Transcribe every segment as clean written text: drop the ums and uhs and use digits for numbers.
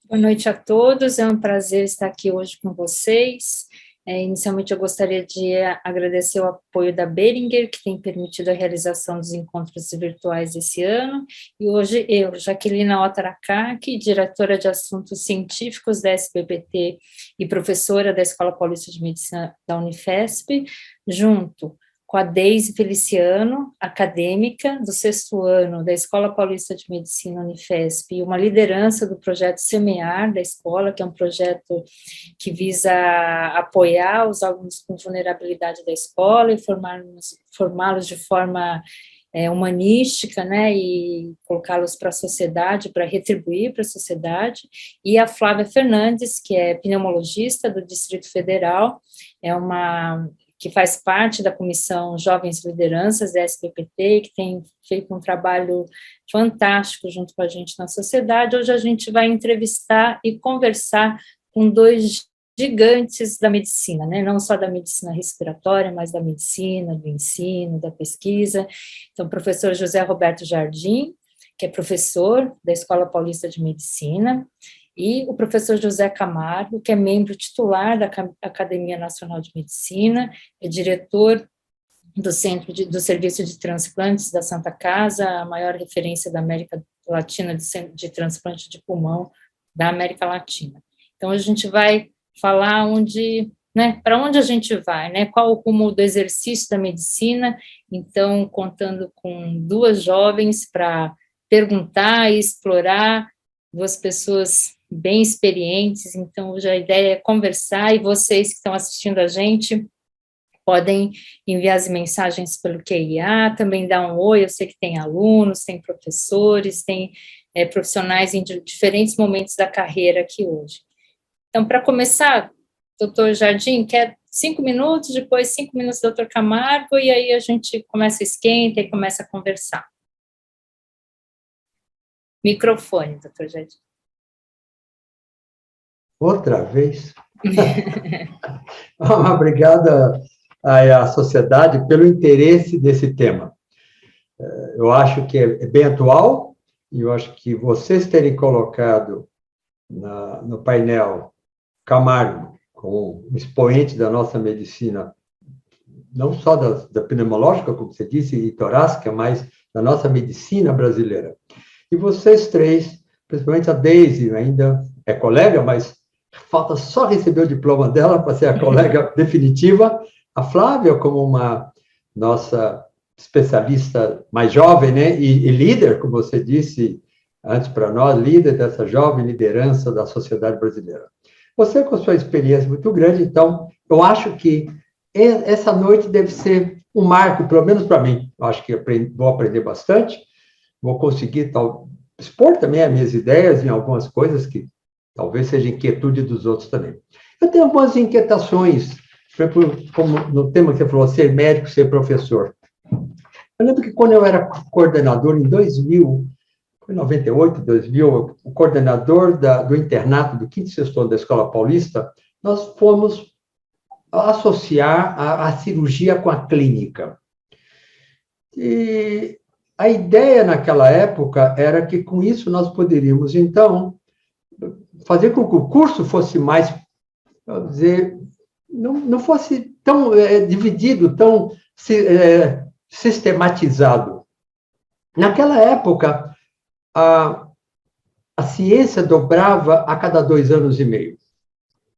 Boa noite a todos, é um prazer estar aqui hoje com vocês. Inicialmente, eu gostaria de agradecer o apoio da Behringer, que tem permitido a realização dos encontros virtuais esse ano, e hoje eu, Jaquelina Otaracaque, diretora de Assuntos Científicos da SBPT e professora da Escola Paulista de Medicina da Unifesp, junto com a Deise Feliciano, acadêmica do 6º ano da Escola Paulista de Medicina Unifesp, e uma liderança do projeto Semear da escola, que é um projeto que visa apoiar os alunos com vulnerabilidade da escola e formá-los de forma humanística, né, e colocá-los para a sociedade, para retribuir para a sociedade, e a Flávia Fernandes, que é pneumologista do Distrito Federal, que faz parte da Comissão Jovens Lideranças da SBPT, que tem feito um trabalho fantástico junto com a gente na sociedade. Hoje a gente vai entrevistar e conversar com dois gigantes da medicina, né? Não só da medicina respiratória, mas da medicina, do ensino, da pesquisa. Então, o professor José Roberto Jardim, que é professor da Escola Paulista de Medicina, e o professor José Camargo, que é membro titular da Academia Nacional de Medicina, é diretor do Serviço de Transplantes da Santa Casa, a maior referência da América Latina de transplante de pulmão da América Latina. Então, a gente vai falar para onde a gente vai, né, qual o rumo do exercício da medicina. Então, contando com duas jovens para perguntar e explorar, duas pessoas bem experientes. Então, hoje a ideia é conversar, e vocês que estão assistindo a gente podem enviar as mensagens pelo QIA, também dar um oi. Eu sei que tem alunos, tem professores, tem profissionais em diferentes momentos da carreira aqui hoje. Então, para começar, doutor Jardim, quer 5 minutos, depois 5 minutos, doutor Camargo, e aí a gente começa a esquenta e começa a conversar. Microfone, doutor Jardim. Outra vez? Obrigada à sociedade pelo interesse desse tema. Eu acho que é bem atual, e eu acho que vocês terem colocado no painel Camargo, como um expoente da nossa medicina, não só da pneumológica, como você disse, e torácica, mas da nossa medicina brasileira. E vocês três, principalmente a Deise, ainda é colega, mas falta só receber o diploma dela para ser a colega definitiva. A Flávia, como uma nossa especialista mais jovem, né, e líder, como você disse antes para nós, líder dessa jovem liderança da sociedade brasileira. Você, com sua experiência muito grande, então, eu acho que essa noite deve ser um marco, pelo menos para mim. Eu acho que vou aprender bastante, vou conseguir expor também as minhas ideias em algumas coisas que talvez seja inquietude dos outros também. Eu tenho algumas inquietações, por exemplo, como no tema que você falou, ser médico, ser professor. Eu lembro que quando eu era coordenador, em 2000, foi 98, 2000, o coordenador do internato do 5º e 6º ano da Escola Paulista, nós fomos associar a cirurgia com a clínica. E a ideia naquela época era que com isso nós poderíamos, então, fazer com que o curso fosse mais, vamos dizer, não fosse tão dividido, tão sistematizado. Naquela época, a ciência dobrava a cada 2 anos e meio.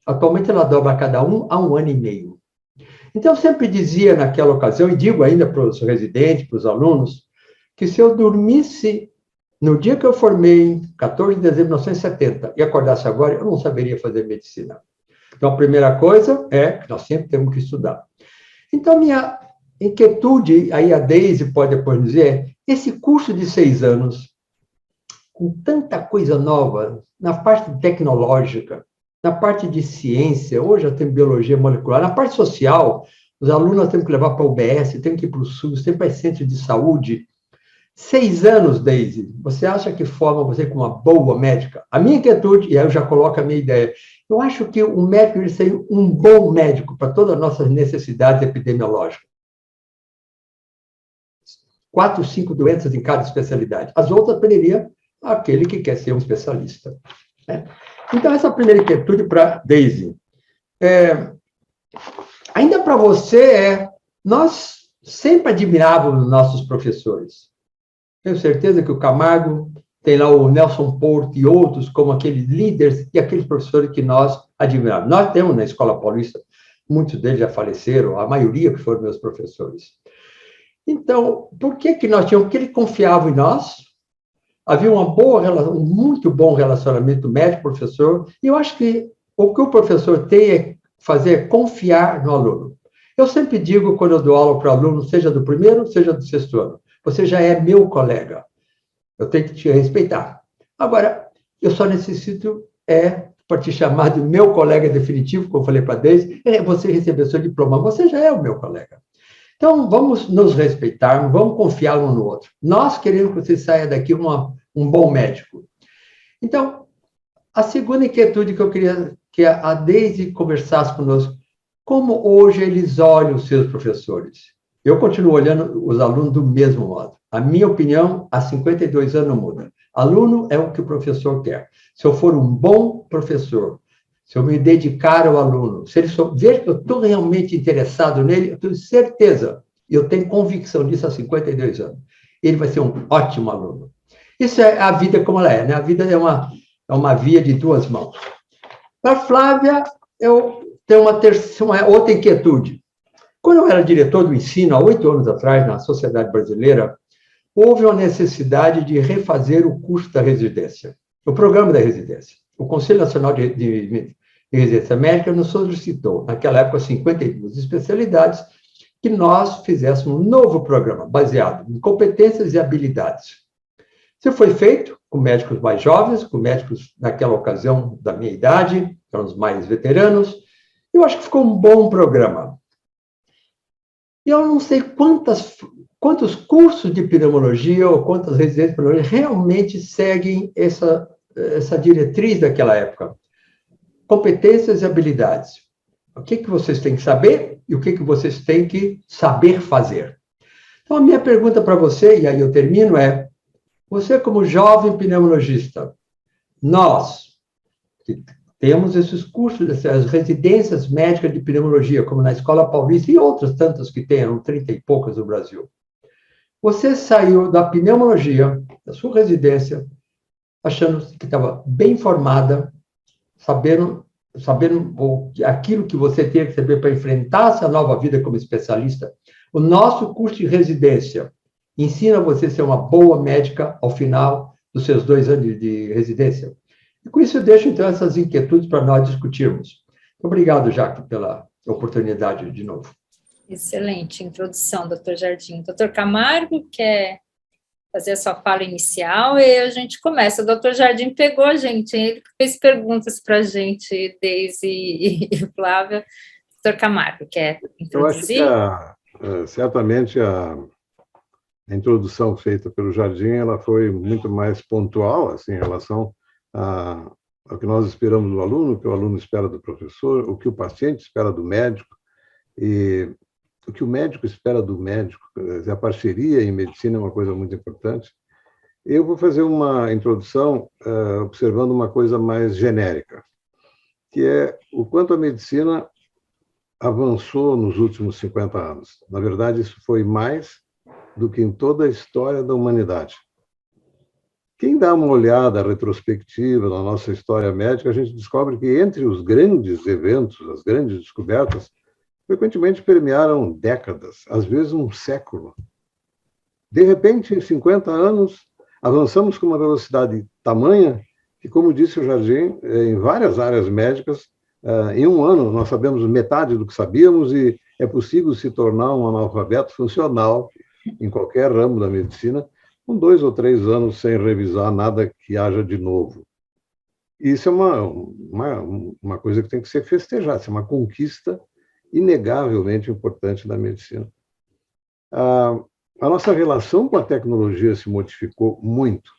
Atualmente ela dobra a cada 1 ano e meio. Então, eu sempre dizia naquela ocasião, e digo ainda para os residentes, para os alunos, que se eu dormisse no dia que eu formei, em 14 de dezembro de 1970, e acordasse agora, eu não saberia fazer medicina. Então, a primeira coisa é que nós sempre temos que estudar. Então, minha inquietude, aí a Deise pode depois dizer, esse curso de 6 anos, com tanta coisa nova, na parte tecnológica, na parte de ciência, hoje já tem biologia molecular, na parte social, os alunos têm que levar para o UBS, têm que ir para o SUS, têm que ir para centro de saúde. 6 anos, Deise, você acha que forma você como uma boa médica? A minha inquietude, e aí eu já coloco a minha ideia, eu acho que o médico deve ser um bom médico para todas as nossas necessidades epidemiológicas. 4, 5 doenças em cada especialidade. As outras poderia aquele que quer ser um especialista. Né? Então, essa primeira inquietude para Daisy. Ainda para você, nós sempre admirávamos nossos professores. Tenho certeza que o Camargo tem lá o Nelson Porto e outros como aqueles líderes e aqueles professores que nós admiramos. Nós temos na Escola Paulista, muitos deles já faleceram, a maioria que foram meus professores. Então, por que nós tínhamos? Porque eles confiavam em nós, havia uma boa relação, um muito bom relacionamento médico-professor, e eu acho que o professor tem é fazer confiar no aluno. Eu sempre digo, quando eu dou aula para o aluno, seja do primeiro, seja do sexto ano, você já é meu colega, eu tenho que te respeitar. Agora, eu só necessito, para te chamar de meu colega definitivo, como eu falei para a Deise, você receber seu diploma, você já é o meu colega. Então, vamos nos respeitar, vamos confiar um no outro. Nós queremos que você saia daqui um bom médico. Então, a segunda inquietude que eu queria que a Deise conversasse conosco, como hoje eles olham os seus professores. Eu continuo olhando os alunos do mesmo modo. A minha opinião, há 52 anos, não muda. Aluno é o que o professor quer. Se eu for um bom professor, se eu me dedicar ao aluno, se ele ver que eu estou realmente interessado nele, eu tenho certeza, e eu tenho convicção disso há 52 anos, ele vai ser um ótimo aluno. Isso é a vida como ela é, né? A vida é uma via de duas mãos. Para a Flávia, eu tenho uma outra inquietude. Quando eu era diretor do ensino, há 8 anos atrás, na Sociedade Brasileira, houve uma necessidade de refazer o curso da residência, o programa da residência. O Conselho Nacional de Residência Médica nos solicitou, naquela época, 52 especialidades, que nós fizéssemos um novo programa, baseado em competências e habilidades. Isso foi feito com médicos mais jovens, com médicos, naquela ocasião, da minha idade, que eram os mais veteranos. Eu acho que ficou um bom programa. E eu não sei quantos cursos de pneumologia ou quantas residências de pneumologia realmente seguem essa diretriz daquela época. Competências e habilidades. O que vocês têm que saber e o que vocês têm que saber fazer. Então, a minha pergunta para você, e aí eu termino, você como jovem pneumologista, nós que temos esses cursos, essas residências médicas de pneumologia, como na Escola Paulista e outras tantas que tem, eram 30 e poucas no Brasil. Você saiu da pneumologia, da sua residência, achando que estava bem formada, sabendo aquilo que você tinha que saber para enfrentar essa nova vida como especialista. O nosso curso de residência ensina você a ser uma boa médica ao final dos seus 2 anos de residência. E com isso eu deixo, então, essas inquietudes para nós discutirmos. Obrigado, Jaque, pela oportunidade de novo. Excelente introdução, doutor Jardim. Doutor Camargo, quer fazer a sua fala inicial e a gente começa. O doutor Jardim pegou a gente, ele fez perguntas para a gente, Deise e Flávia. Doutor Camargo, quer introduzir? Eu acho que, certamente, a introdução feita pelo Jardim ela foi muito mais pontual, assim, em relação ao que nós esperamos do aluno, o que o aluno espera do professor, o que o paciente espera do médico, e o que o médico espera do médico. A parceria em medicina é uma coisa muito importante. Eu vou fazer uma introdução observando uma coisa mais genérica, que é o quanto a medicina avançou nos últimos 50 anos. Na verdade, isso foi mais do que em toda a história da humanidade. Quem dá uma olhada retrospectiva na nossa história médica, a gente descobre que entre os grandes eventos, as grandes descobertas, frequentemente permearam décadas, às vezes um século. De repente, em 50 anos, avançamos com uma velocidade tamanha que, como disse o Jardim, em várias áreas médicas, em um ano nós sabemos metade do que sabíamos e é possível se tornar um analfabeto funcional em qualquer ramo da medicina, com 2 ou 3 anos sem revisar nada que haja de novo. Isso é uma coisa que tem que ser festejada, é uma conquista inegavelmente importante da medicina. A nossa relação com a tecnologia se modificou muito.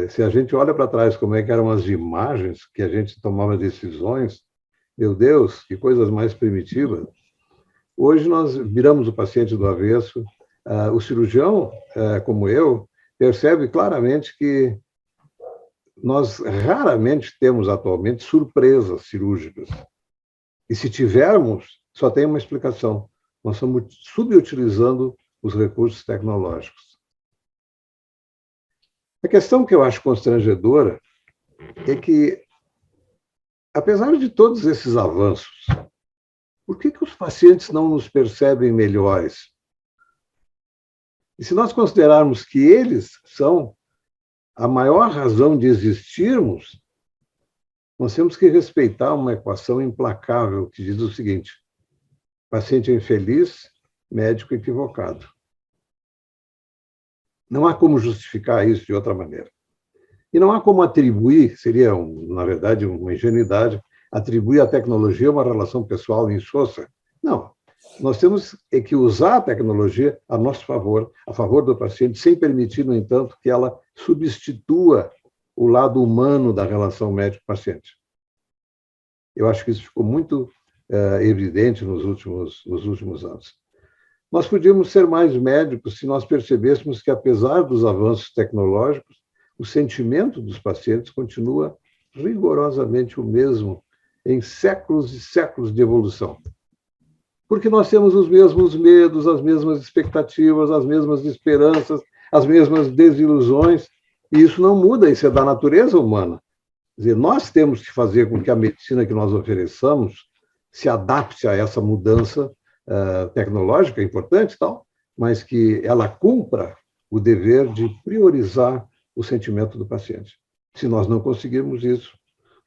Se a gente olha para trás como é que eram as imagens que a gente tomava decisões, meu Deus, que coisas mais primitivas. Hoje nós viramos o paciente do avesso. O cirurgião, como eu, percebe claramente que nós raramente temos atualmente surpresas cirúrgicas. E se tivermos, só tem uma explicação. Nós estamos subutilizando os recursos tecnológicos. A questão que eu acho constrangedora é que, apesar de todos esses avanços, por que os pacientes não nos percebem melhores? E se nós considerarmos que eles são a maior razão de existirmos, nós temos que respeitar uma equação implacável que diz o seguinte: paciente infeliz, médico equivocado. Não há como justificar isso de outra maneira. E não há como atribuir, seria, na verdade, uma ingenuidade, atribuir à tecnologia uma relação pessoal insossa. Não. Nós temos que usar a tecnologia a nosso favor, a favor do paciente, sem permitir, no entanto, que ela substitua o lado humano da relação médico-paciente. Eu acho que isso ficou muito evidente nos últimos anos. Nós podíamos ser mais médicos se nós percebêssemos que, apesar dos avanços tecnológicos, o sentimento dos pacientes continua rigorosamente o mesmo em séculos e séculos de evolução. Porque nós temos os mesmos medos, as mesmas expectativas, as mesmas esperanças, as mesmas desilusões, e isso não muda, isso é da natureza humana. Quer dizer, nós temos que fazer com que a medicina que nós ofereçamos se adapte a essa mudança tecnológica, importante e tal, mas que ela cumpra o dever de priorizar o sentimento do paciente. Se nós não conseguirmos isso,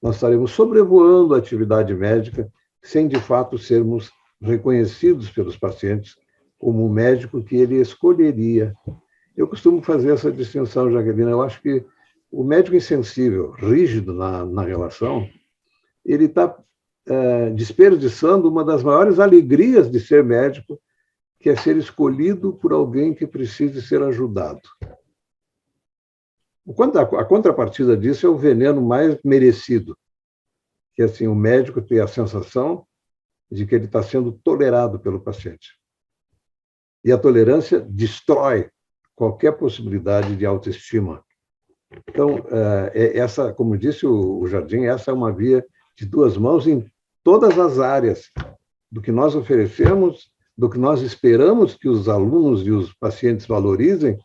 nós estaremos sobrevoando a atividade médica sem, de fato, sermos reconhecidos pelos pacientes como o médico que ele escolheria. Eu costumo fazer essa distinção, Jaqueline. Eu acho que o médico insensível, rígido na relação, ele está desperdiçando uma das maiores alegrias de ser médico, que é ser escolhido por alguém que precise ser ajudado. A contrapartida disso é o veneno mais merecido, que assim, o médico tem a sensação de que ele está sendo tolerado pelo paciente. E a tolerância destrói qualquer possibilidade de autoestima. Então, essa, como disse o Jardim, essa é uma via de duas mãos em todas as áreas do que nós oferecemos, do que nós esperamos que os alunos e os pacientes valorizem,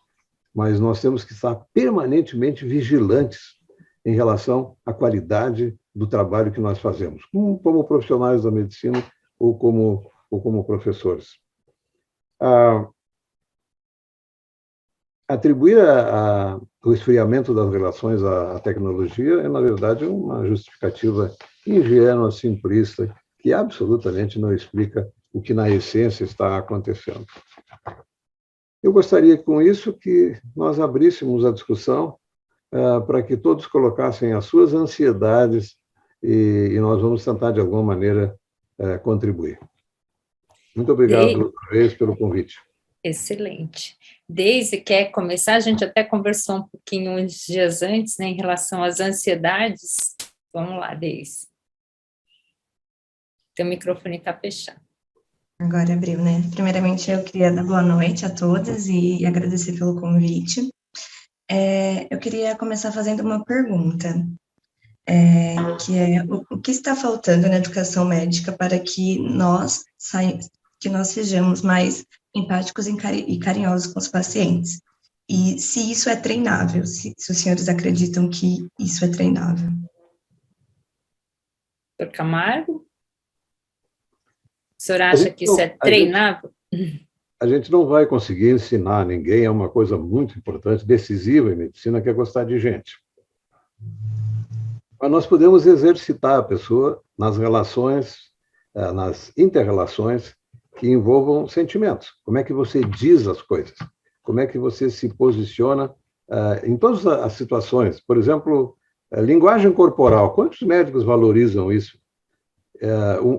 mas nós temos que estar permanentemente vigilantes em relação à qualidade do trabalho que nós fazemos, como profissionais da medicina ou como professores. Atribuir o esfriamento das relações à tecnologia é, na verdade, uma justificativa ingênua, simplista, que absolutamente não explica o que, na essência, está acontecendo. Eu gostaria, com isso, que nós abríssemos a discussão para que todos colocassem as suas ansiedades e nós vamos tentar, de alguma maneira, contribuir. Muito obrigado, outra vez, pelo convite. Excelente. Deise, quer começar? A gente até conversou um pouquinho uns dias antes, né, em relação às ansiedades. Vamos lá, Deise. Teu microfone está fechado. Agora abriu, né? Primeiramente, eu queria dar boa noite a todas e agradecer pelo convite. Eu queria começar fazendo uma pergunta, que é o que está faltando na educação médica para que nós sejamos mais empáticos e carinhosos com os pacientes? E se isso é treinável, se os senhores acreditam que isso é treinável. Doutor Camargo? O senhor acha que isso é treinável? A gente não vai conseguir ensinar ninguém, é uma coisa muito importante, decisiva em medicina, que é gostar de gente. Mas nós podemos exercitar a pessoa nas relações, nas inter-relações que envolvam sentimentos. Como é que você diz as coisas? Como é que você se posiciona em todas as situações? Por exemplo, linguagem corporal. Quantos médicos valorizam isso?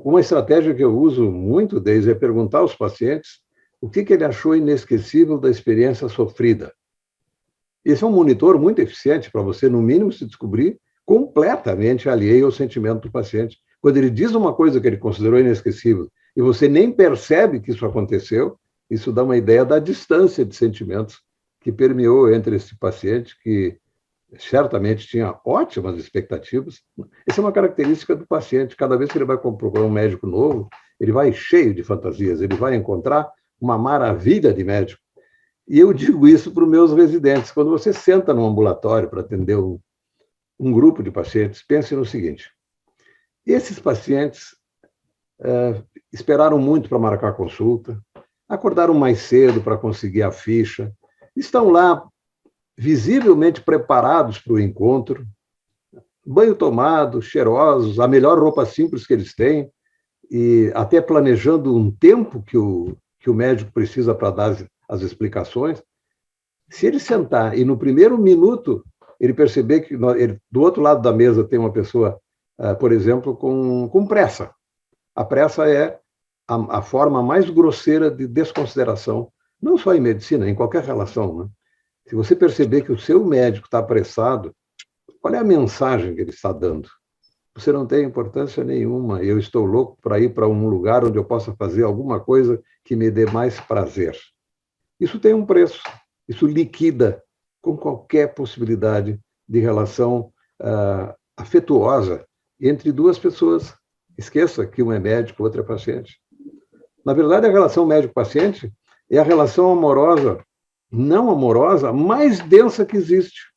Uma estratégia que eu uso muito, desde, é perguntar aos pacientes o que ele achou inesquecível da experiência sofrida. Esse é um monitor muito eficiente para você, no mínimo, se descobrir completamente alheio ao sentimento do paciente. Quando ele diz uma coisa que ele considerou inesquecível e você nem percebe que isso aconteceu, isso dá uma ideia da distância de sentimentos que permeou entre esse paciente, que certamente tinha ótimas expectativas. Essa é uma característica do paciente. Cada vez que ele vai procurar um médico novo, ele vai cheio de fantasias, ele vai encontrar uma maravilha de médico. E eu digo isso para os meus residentes. Quando você senta no ambulatório para atender um grupo de pacientes, pense no seguinte: esses pacientes esperaram muito para marcar a consulta, acordaram mais cedo para conseguir a ficha, estão lá visivelmente preparados para o encontro, banho tomado, cheirosos, a melhor roupa simples que eles têm, e até planejando um tempo que o médico precisa para dar as explicações. Se ele sentar e no primeiro minuto ele perceber que do outro lado da mesa tem uma pessoa, por exemplo, com pressa. A pressa é a forma mais grosseira de desconsideração, não só em medicina, em qualquer relação, né? Se você perceber que o seu médico está apressado, qual é a mensagem que ele está dando? Você não tem importância nenhuma. Eu estou louco para ir para um lugar onde eu possa fazer alguma coisa que me dê mais prazer. Isso tem um preço. Isso liquida com qualquer possibilidade de relação afetuosa entre duas pessoas. Esqueça que um é médico, outro é paciente. Na verdade, a relação médico-paciente é a relação amorosa, não amorosa, mais densa que existe.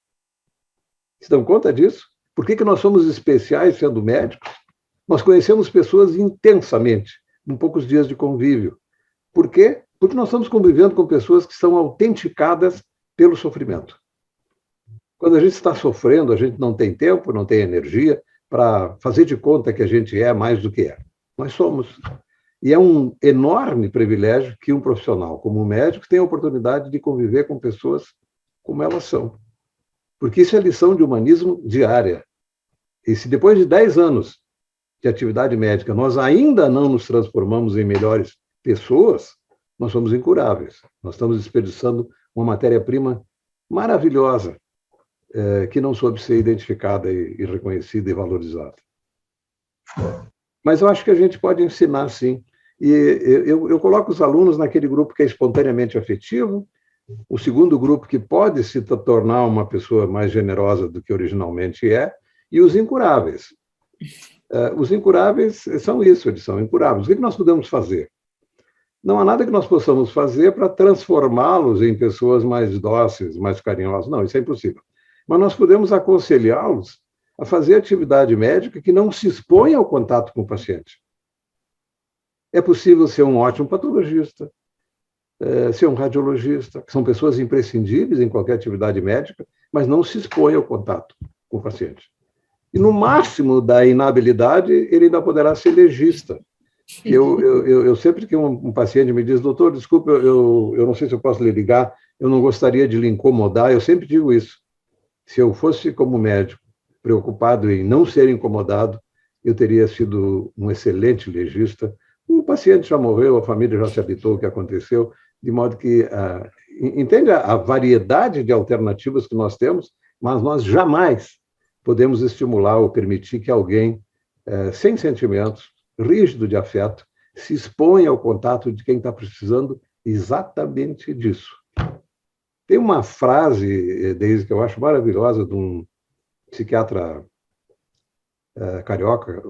Se dão conta disso? Por que nós somos especiais sendo médicos? Nós conhecemos pessoas intensamente, em poucos dias de convívio. Por quê? Porque nós estamos convivendo com pessoas que são autenticadas pelo sofrimento. Quando a gente está sofrendo, a gente não tem tempo, não tem energia para fazer de conta que a gente é mais do que é. Nós somos. E é um enorme privilégio que um profissional como o médico tenha a oportunidade de conviver com pessoas como elas são. Porque isso é lição de humanismo diária. E se depois de 10 anos de atividade médica nós ainda não nos transformamos em melhores pessoas, nós somos incuráveis. Nós estamos desperdiçando uma matéria-prima maravilhosa, que não soube ser identificada e reconhecida e valorizada. Mas eu acho que a gente pode ensinar, sim. E eu coloco os alunos naquele grupo que é espontaneamente afetivo, o segundo grupo que pode se tornar uma pessoa mais generosa do que originalmente é, e os incuráveis. Os incuráveis são isso, eles são incuráveis. O que nós podemos fazer? Não há nada que nós possamos fazer para transformá-los em pessoas mais dóceis, mais carinhosas. Não, isso é impossível. Mas nós podemos aconselhá-los a fazer atividade médica que não se exponha ao contato com o paciente. É possível ser um ótimo patologista, ser um radiologista, que são pessoas imprescindíveis em qualquer atividade médica, mas não se expõe ao contato com o paciente. E no máximo da inabilidade, ele ainda poderá ser legista. Eu sempre que um paciente me diz, doutor, desculpe, eu não sei se eu posso lhe ligar, eu não gostaria de lhe incomodar, eu sempre digo isso. Se eu fosse, como médico, preocupado em não ser incomodado, eu teria sido um excelente legista. O paciente já morreu, a família já se habitou o que aconteceu, de modo que, entende a variedade de alternativas que nós temos, mas nós jamais podemos estimular ou permitir que alguém, sem sentimentos, rígido de afeto, se exponha ao contato de quem está precisando exatamente disso. Tem uma frase, Deise, que eu acho maravilhosa, de um psiquiatra carioca,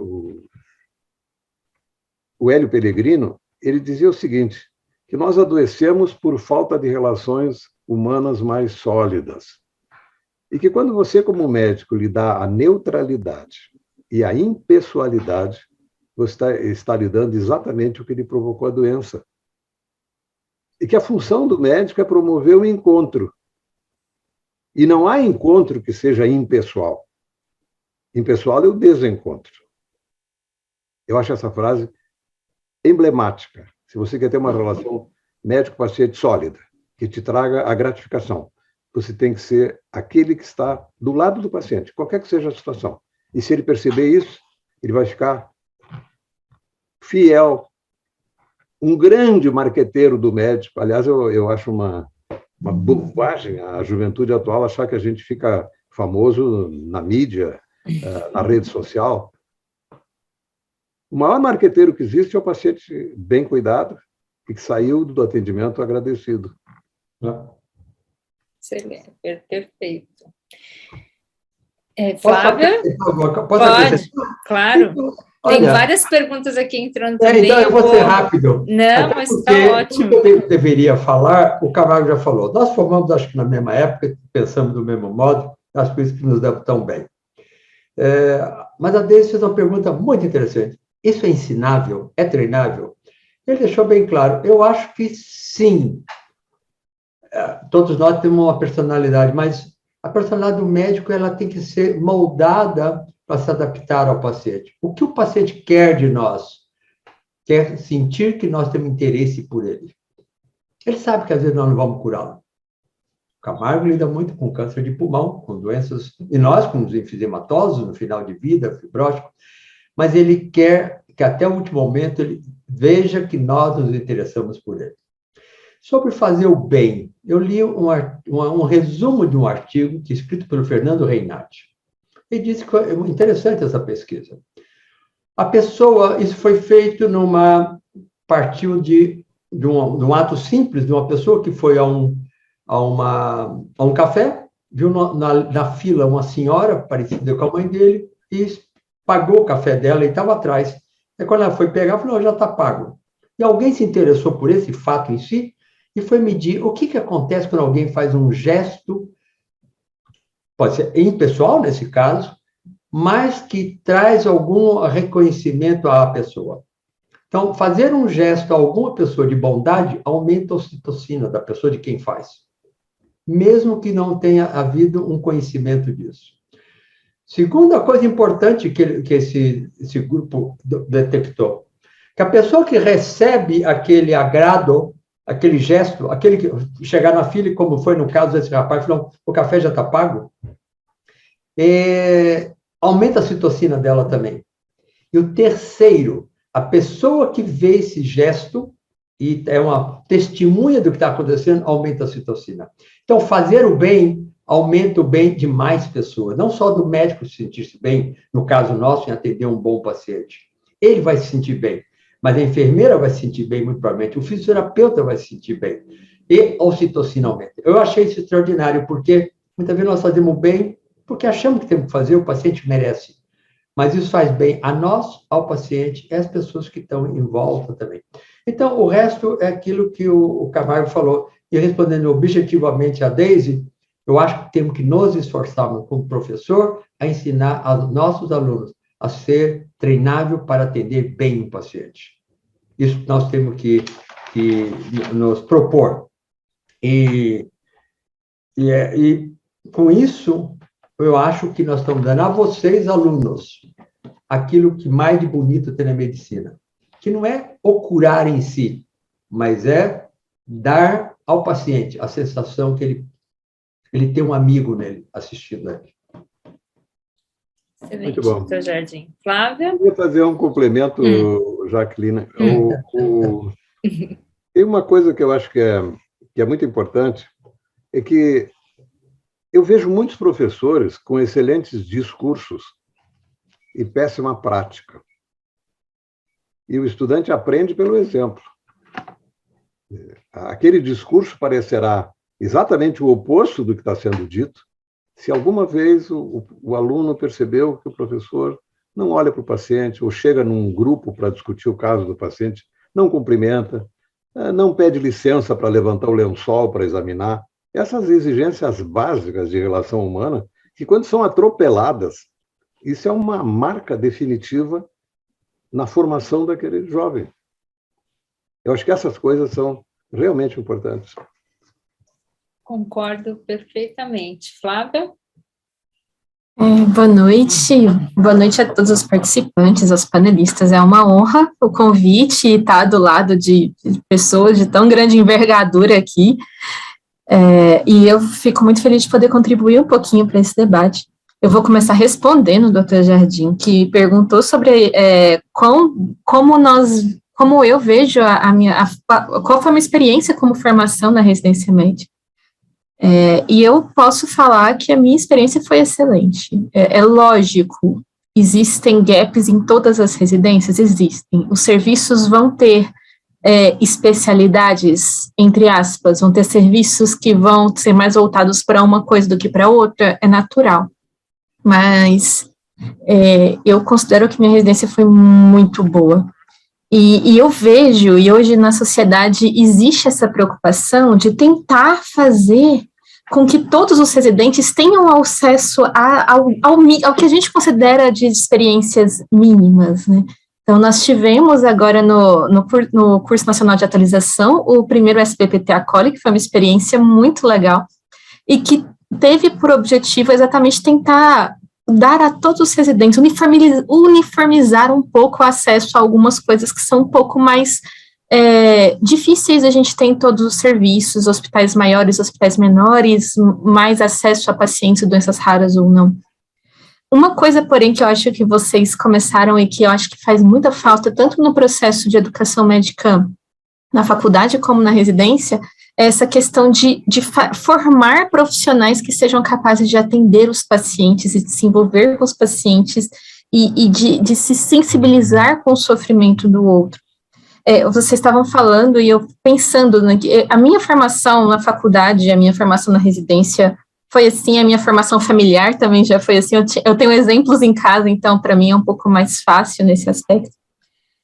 o Hélio Pellegrino. Ele dizia o seguinte, que nós adoecemos por falta de relações humanas mais sólidas. E que quando você, como médico, lhe dá a neutralidade e a impessoalidade, você está lhe dando exatamente o que lhe provocou a doença. E que a função do médico é promover o encontro. E não há encontro que seja impessoal. Impessoal é o desencontro. Eu acho essa frase emblemática. Se você quer ter uma relação médico-paciente sólida, que te traga a gratificação, você tem que ser aquele que está do lado do paciente, qualquer que seja a situação. E se ele perceber isso, ele vai ficar fiel, um grande marqueteiro do médico. Aliás, eu acho uma bobagem a juventude atual achar que a gente fica famoso na mídia, na rede social. O maior marqueteiro que existe é o paciente bem cuidado e que saiu do atendimento agradecido. Excelente, perfeito. Flávia? Posso acrescentar? Claro. Olha, tem várias perguntas aqui entrando também. Então eu vou ser rápido. Não, mas está ótimo. Tudo que eu deveria falar, o Camargo já falou. Nós formamos, acho que na mesma época, pensamos do mesmo modo, acho que isso que nos deu tão bem. Mas a Deise fez uma pergunta muito interessante. Isso é ensinável? É treinável? Ele deixou bem claro. Eu acho que sim. Todos nós temos uma personalidade, mas a personalidade do médico ela tem que ser moldada para se adaptar ao paciente. O que o paciente quer de nós? Quer sentir que nós temos interesse por ele. Ele sabe que às vezes nós não vamos curá-lo. O Camargo lida muito com câncer de pulmão, com doenças, e nós com os enfisematosos no final de vida, fibrótico, mas ele quer que até o último momento ele veja que nós nos interessamos por ele. Sobre fazer o bem, eu li um resumo de um artigo que é escrito pelo Fernando Reinhardt. Ele disse que é interessante essa pesquisa. A pessoa, isso foi feito partiu de um ato simples, de uma pessoa que foi a um café, viu na fila uma senhora parecida com a mãe dele e pagou o café dela e estava atrás. E quando ela foi pegar, falou, já está pago. E alguém se interessou por esse fato em si e foi medir o que acontece quando alguém faz um gesto, pode ser impessoal nesse caso, mas que traz algum reconhecimento à pessoa. Então, fazer um gesto a alguma pessoa de bondade aumenta a ocitocina da pessoa de quem faz, mesmo que não tenha havido um conhecimento disso. Segunda coisa importante que esse grupo detectou, que a pessoa que recebe aquele agrado, aquele gesto, aquele que chegar na fila, como foi no caso desse rapaz, falou, o café já está pago, aumenta a citocina dela também. E o terceiro, a pessoa que vê esse gesto e é uma testemunha do que está acontecendo, aumenta a citocina. Então, fazer o bem aumenta o bem de mais pessoas, não só do médico se sentir-se bem, no caso nosso, em atender um bom paciente. Ele vai se sentir bem, mas a enfermeira vai se sentir bem, muito provavelmente, o fisioterapeuta vai se sentir bem, e a ocitocina aumenta. Eu achei isso extraordinário, porque muitas vezes nós fazemos bem porque achamos que temos que fazer, o paciente merece. Mas isso faz bem a nós, ao paciente e às pessoas que estão em volta também. Então, o resto é aquilo que o Camargo falou. E respondendo objetivamente a Deise, eu acho que temos que nos esforçarmos como professor a ensinar aos nossos alunos a ser treinável para atender bem o paciente. Isso nós temos que nos propor. E com isso, eu acho que nós estamos dando a vocês, alunos, aquilo que mais de bonito tem na medicina, que não é o curar em si, mas é dar ao paciente a sensação que ele tem um amigo nele assistindo a ele. Excelente, doutor Jardim. Flávia? Eu vou fazer um complemento, Jaqueline. Tem uma coisa que eu acho que é muito importante, é que eu vejo muitos professores com excelentes discursos e péssima prática. E o estudante aprende pelo exemplo. Aquele discurso parecerá exatamente o oposto do que está sendo dito, se alguma vez o aluno percebeu que o professor não olha para o paciente, ou chega num grupo para discutir o caso do paciente, não cumprimenta, não pede licença para levantar o lençol para examinar. Essas exigências básicas de relação humana, que quando são atropeladas, isso é uma marca definitiva na formação daquele jovem. Eu acho que essas coisas são realmente importantes. Concordo perfeitamente. Flávia? Boa noite a todos os participantes, aos panelistas. É uma honra o convite e estar do lado de pessoas de tão grande envergadura aqui. E eu fico muito feliz de poder contribuir um pouquinho para esse debate. Eu vou começar respondendo o Dr. Jardim, que perguntou sobre como eu vejo qual foi a minha experiência como formação na residência médica. E eu posso falar que a minha experiência foi excelente. É lógico, existem gaps em todas as residências? Existem. Os serviços vão ter especialidades, entre aspas, vão ter serviços que vão ser mais voltados para uma coisa do que para outra, é natural. mas eu considero que minha residência foi muito boa. E eu vejo, e hoje na sociedade existe essa preocupação de tentar fazer com que todos os residentes tenham acesso ao que a gente considera de experiências mínimas, né? Então, nós tivemos agora no Curso Nacional de Atualização o primeiro SBPT Acoli, que foi uma experiência muito legal, e que teve por objetivo exatamente tentar dar a todos os residentes, uniformizar um pouco o acesso a algumas coisas que são um pouco mais difíceis. A gente tem todos os serviços, hospitais maiores, hospitais menores, mais acesso a pacientes de doenças raras ou não. Uma coisa, porém, que eu acho que vocês começaram e que eu acho que faz muita falta, tanto no processo de educação médica na faculdade como na residência, é essa questão de formar profissionais que sejam capazes de atender os pacientes e de se envolver com os pacientes e de se sensibilizar com o sofrimento do outro. Vocês estavam falando e eu pensando, né, que a minha formação na faculdade, a minha formação na residência foi assim, a minha formação familiar também já foi assim, eu tenho exemplos em casa, então para mim é um pouco mais fácil nesse aspecto,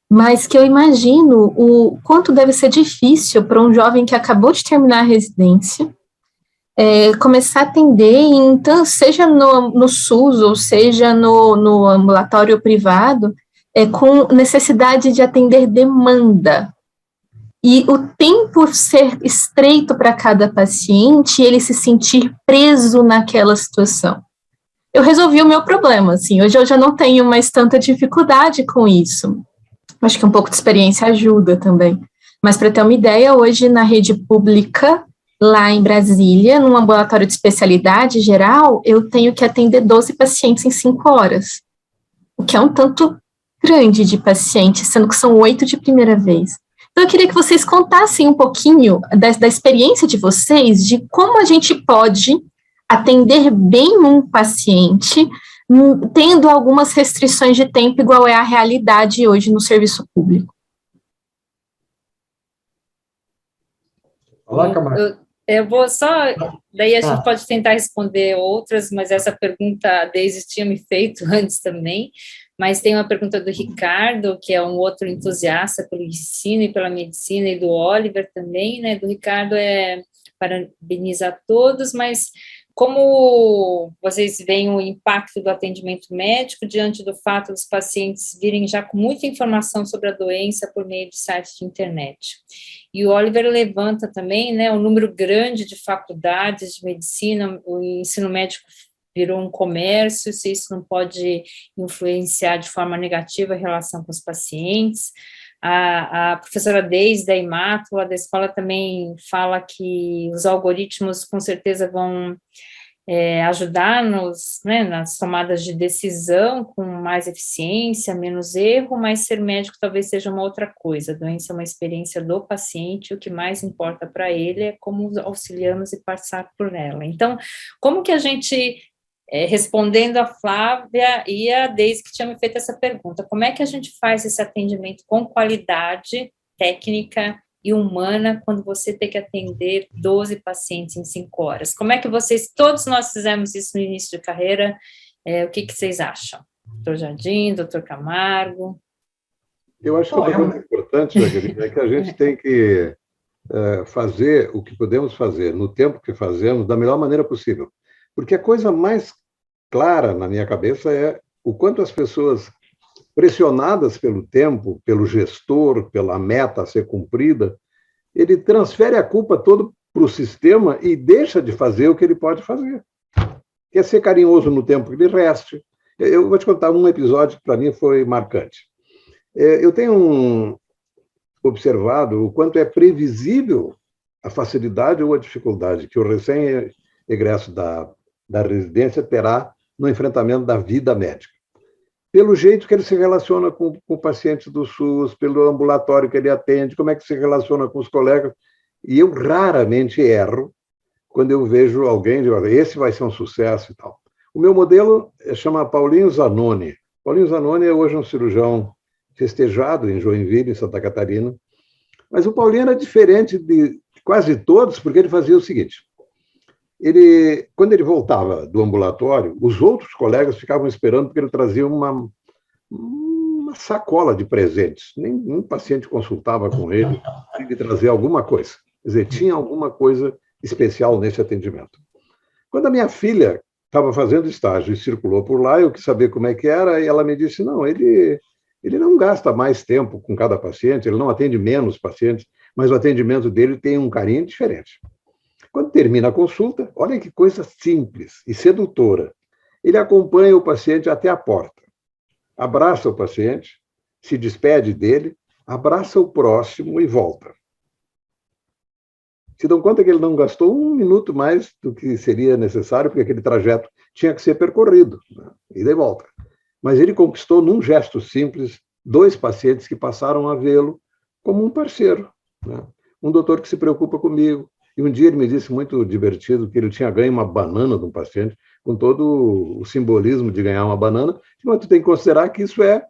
mas que eu imagino o quanto deve ser difícil para um jovem que acabou de terminar a residência, começar a atender, então, seja no SUS ou seja no ambulatório privado, com necessidade de atender demanda. E o tempo ser estreito para cada paciente, ele se sentir preso naquela situação. Eu resolvi o meu problema, assim, hoje eu já não tenho mais tanta dificuldade com isso. Acho que um pouco de experiência ajuda também. Mas para ter uma ideia, hoje na rede pública, lá em Brasília, num ambulatório de especialidade geral, eu tenho que atender 12 pacientes em 5 horas, o que é um tanto grande de pacientes, sendo que são 8 de primeira vez. Então, eu queria que vocês contassem um pouquinho da experiência de vocês, de como a gente pode atender bem um paciente, tendo algumas restrições de tempo, igual é a realidade hoje no serviço público. Olá, Camargo. Eu vou só, daí a gente pode tentar responder outras, mas essa pergunta a Deise tinha me feito antes também, mas tem uma pergunta do Ricardo, que é um outro entusiasta pelo ensino e pela medicina, e do Oliver também, né, do Ricardo, parabeniza a todos, mas como vocês veem o impacto do atendimento médico diante do fato dos pacientes virem já com muita informação sobre a doença por meio de sites de internet? E o Oliver levanta também, né, o número grande de faculdades de medicina, o ensino médico virou um comércio, se isso não pode influenciar de forma negativa a relação com os pacientes. A professora Deise da Imátula, da escola, também fala que os algoritmos com certeza vão ajudar-nos, né, nas tomadas de decisão com mais eficiência, menos erro, mas ser médico talvez seja uma outra coisa. A doença é uma experiência do paciente, o que mais importa para ele é como auxiliamos e passar por ela. Então, como que a gente... respondendo a Flávia e a Deise, que tinha me feito essa pergunta, como é que a gente faz esse atendimento com qualidade técnica e humana quando você tem que atender 12 pacientes em 5 horas? Como é que todos nós fizemos isso no início de carreira, o que vocês acham? Doutor Jardim, doutor Camargo? Eu acho que uma coisa importante, Jaqueline, é que a gente tem que fazer o que podemos fazer no tempo que fazemos da melhor maneira possível. Porque a coisa mais clara na minha cabeça é o quanto as pessoas, pressionadas pelo tempo, pelo gestor, pela meta a ser cumprida, ele transfere a culpa toda para o sistema e deixa de fazer o que ele pode fazer. Quer ser carinhoso no tempo que lhe reste. Eu vou te contar um episódio que para mim foi marcante. Eu tenho observado o quanto é previsível a facilidade ou a dificuldade que o recém-egresso da residência terá no enfrentamento da vida médica. Pelo jeito que ele se relaciona com o paciente do SUS, pelo ambulatório que ele atende, como é que se relaciona com os colegas. E eu raramente erro quando eu vejo alguém dizer, esse vai ser um sucesso e tal. O meu modelo chama Paulinho Zanoni. Paulinho Zanoni é hoje um cirurgião festejado em Joinville, em Santa Catarina. Mas o Paulinho era diferente de quase todos, porque ele fazia o seguinte: quando ele voltava do ambulatório, os outros colegas ficavam esperando porque ele trazia uma sacola de presentes. Nenhum paciente consultava com ele, tinha que trazer alguma coisa. Quer dizer, tinha alguma coisa especial nesse atendimento. Quando a minha filha estava fazendo estágio e circulou por lá, eu quis saber como é que era, e ela me disse, não, ele não gasta mais tempo com cada paciente, ele não atende menos pacientes, mas o atendimento dele tem um carinho diferente. Quando termina a consulta, olha que coisa simples e sedutora. Ele acompanha o paciente até a porta, abraça o paciente, se despede dele, abraça o próximo e volta. Se dão conta que ele não gastou 1 minuto mais do que seria necessário, porque aquele trajeto tinha que ser percorrido, né? Ida e volta. Mas ele conquistou, num gesto simples, 2 pacientes que passaram a vê-lo como um parceiro, né? Um doutor que se preocupa comigo. E um dia ele me disse, muito divertido, que ele tinha ganho uma banana de um paciente, com todo o simbolismo de ganhar uma banana, mas tu tem que considerar que isso é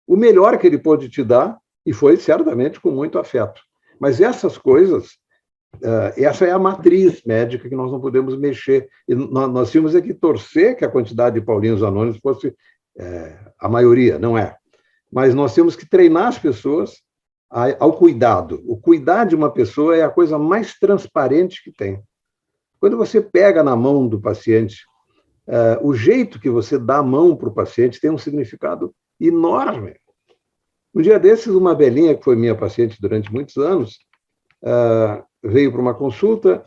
o melhor que ele pôde te dar, e foi certamente com muito afeto. Mas essas coisas, essa é a matriz médica que nós não podemos mexer. E nós tínhamos que torcer que a quantidade de Paulinhos Anônimos fosse a maioria, não é. Mas nós temos que treinar as pessoas ao cuidado. O cuidar de uma pessoa é a coisa mais transparente que tem. Quando você pega na mão do paciente, o jeito que você dá a mão para o paciente tem um significado enorme. Um dia desses, uma velhinha, que foi minha paciente durante muitos anos, veio para uma consulta,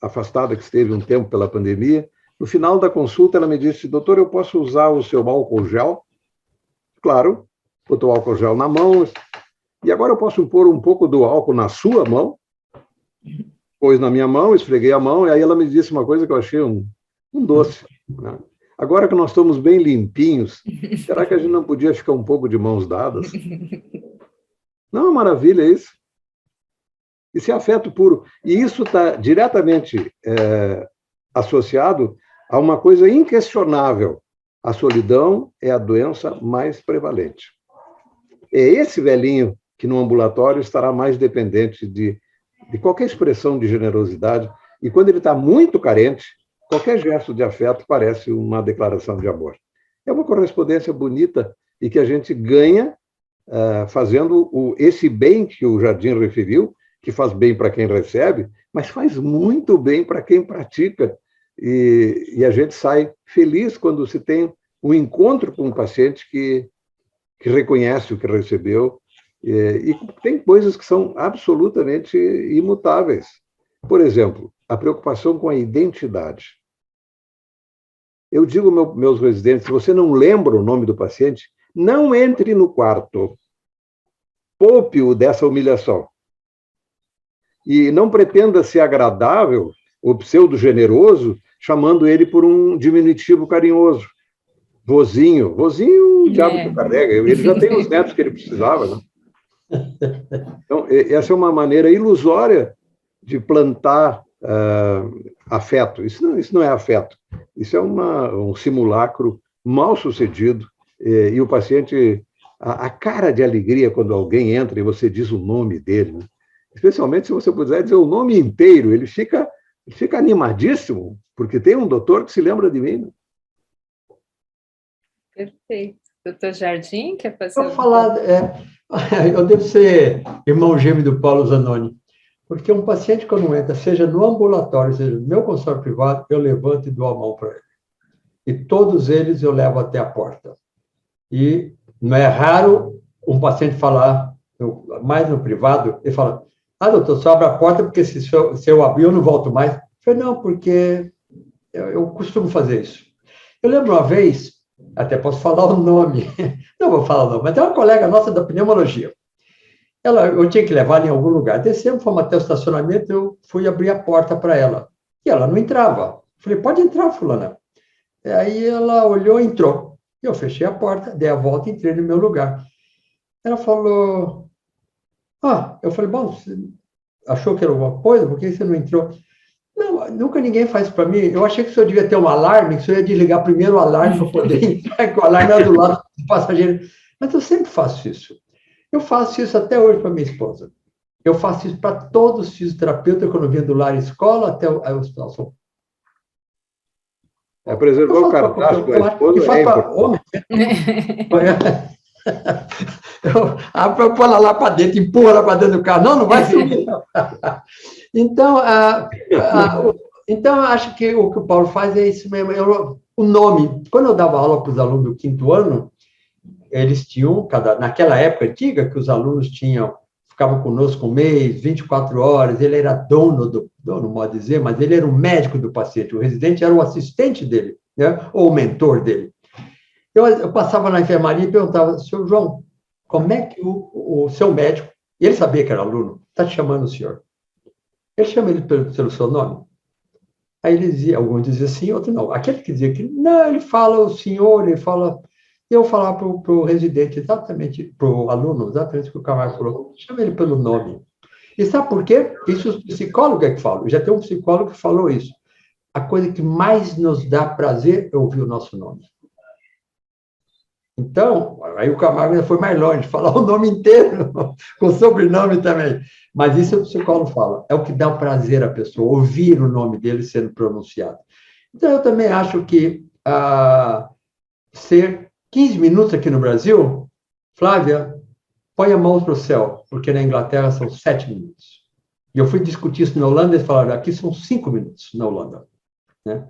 afastada, que esteve um tempo pela pandemia. No final da consulta, ela me disse, doutor, eu posso usar o seu álcool gel? Claro, botou o álcool gel na mão. E agora eu posso pôr um pouco do álcool na sua mão? Pôs na minha mão, esfreguei a mão, e aí ela me disse uma coisa que eu achei um doce, né? Agora que nós estamos bem limpinhos, será que a gente não podia ficar um pouco de mãos dadas? Não, maravilha isso. Isso é afeto puro. E isso está diretamente associado a uma coisa inquestionável. A solidão é a doença mais prevalente. É esse velhinho que no ambulatório estará mais dependente de qualquer expressão de generosidade, e quando ele está muito carente, qualquer gesto de afeto parece uma declaração de amor. É uma correspondência bonita e que a gente ganha fazendo esse bem que o Jardim referiu, que faz bem para quem recebe, mas faz muito bem para quem pratica. E a gente sai feliz quando se tem um encontro com um paciente que reconhece o que recebeu, e tem coisas que são absolutamente imutáveis. Por exemplo, a preocupação com a identidade. Eu digo aos meus residentes, se você não lembra o nome do paciente, não entre no quarto. Poupe-o dessa humilhação. E não pretenda ser agradável ou pseudo-generoso, chamando ele por um diminutivo carinhoso. Vozinho. Vozinho, o diabo que carrega. Ele já tem os netos que ele precisava, né? Então, essa é uma maneira ilusória de plantar afeto. Isso não é afeto. Isso é um simulacro mal sucedido. E o paciente, a cara de alegria quando alguém entra e você diz o nome dele, né? Especialmente se você puder dizer o nome inteiro, ele fica animadíssimo, porque tem um doutor que se lembra de mim. Né? Perfeito. Doutor Jardim, quer fazer? Eu devo ser irmão gêmeo do Paulo Zanoni, porque um paciente, quando entra, seja no ambulatório, seja no meu consultório privado, eu levanto e dou a mão para ele. E todos eles eu levo até a porta. E não é raro um paciente falar, mais no privado, ele fala, doutor, só abre a porta, porque se eu abrir, eu não volto mais. Eu falei, não, porque eu costumo fazer isso. Eu lembro uma vez, até posso falar o nome, não vou falar o nome, mas tem uma colega nossa da pneumologia. Eu tinha que levar ela em algum lugar. Descemos, fomos até o estacionamento, eu fui abrir a porta para ela. E ela não entrava. Eu falei, pode entrar, fulana. Aí ela olhou e entrou. Eu fechei a porta, dei a volta e entrei no meu lugar. Ela falou, eu falei, bom, você achou que era alguma coisa? Por que você não entrou? Não, nunca ninguém faz para mim. Eu achei que o senhor devia ter um alarme, que o senhor ia desligar primeiro o alarme para poder entrar, que o alarme era do lado do passageiro. Mas eu sempre faço isso. Eu faço isso até hoje para minha esposa. Eu faço isso para todos os fisioterapeutas, quando eu venho do lar escola até o hospital. É preservar o cardápio da esposa, é importante. Põe ela lá para dentro, empurra ela para dentro do carro. Não, não vai subir. Então, então, eu acho que o Paulo faz é isso mesmo. O nome, quando eu dava aula para os alunos do 5º ano, eles tinham, naquela época antiga, que os alunos ficavam conosco um mês, 24 horas, ele era dono, modo de dizer, mas ele era o médico do paciente, o residente era o assistente dele, né? Ou o mentor dele. Eu passava na enfermaria e perguntava, senhor João, como é que o seu médico, e ele sabia que era aluno, está te chamando o senhor? Ele chama ele pelo seu nome? Aí ele dizia, alguns diziam sim, outros não. Aquele que dizia que não, ele fala o senhor, ele fala... Eu falava para o residente exatamente, para o aluno, exatamente o que o Camargo falou, chama ele pelo nome. E sabe por quê? Isso os psicólogos é que falam. Já tem um psicólogo que falou isso. A coisa que mais nos dá prazer é ouvir o nosso nome. Então, aí o Camargo foi mais longe, falar o nome inteiro, com sobrenome também. Mas isso o psicólogo fala, é o que dá o prazer à pessoa, ouvir o nome dele sendo pronunciado. Então, eu também acho que ser 15 minutos aqui no Brasil, Flávia, põe a mão para o céu, porque na Inglaterra são 7 minutos. E eu fui discutir isso na Holanda, eles falaram, aqui são 5 minutos na Holanda. Né?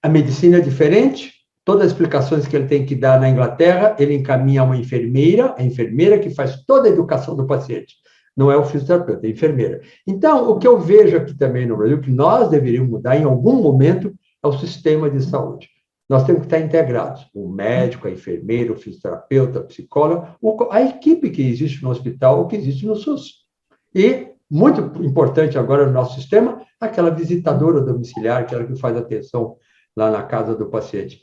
A medicina é diferente, todas as explicações que ele tem que dar na Inglaterra, ele encaminha a uma enfermeira, a enfermeira que faz toda a educação do paciente. Não é o fisioterapeuta, é a enfermeira. Então, o que eu vejo aqui também no Brasil, que nós deveríamos mudar em algum momento, é o sistema de saúde. Nós temos que estar integrados, o médico, a enfermeira, o fisioterapeuta, a psicóloga, a equipe que existe no hospital, o que existe no SUS. E, muito importante agora no nosso sistema, aquela visitadora domiciliar, aquela que faz atenção lá na casa do paciente.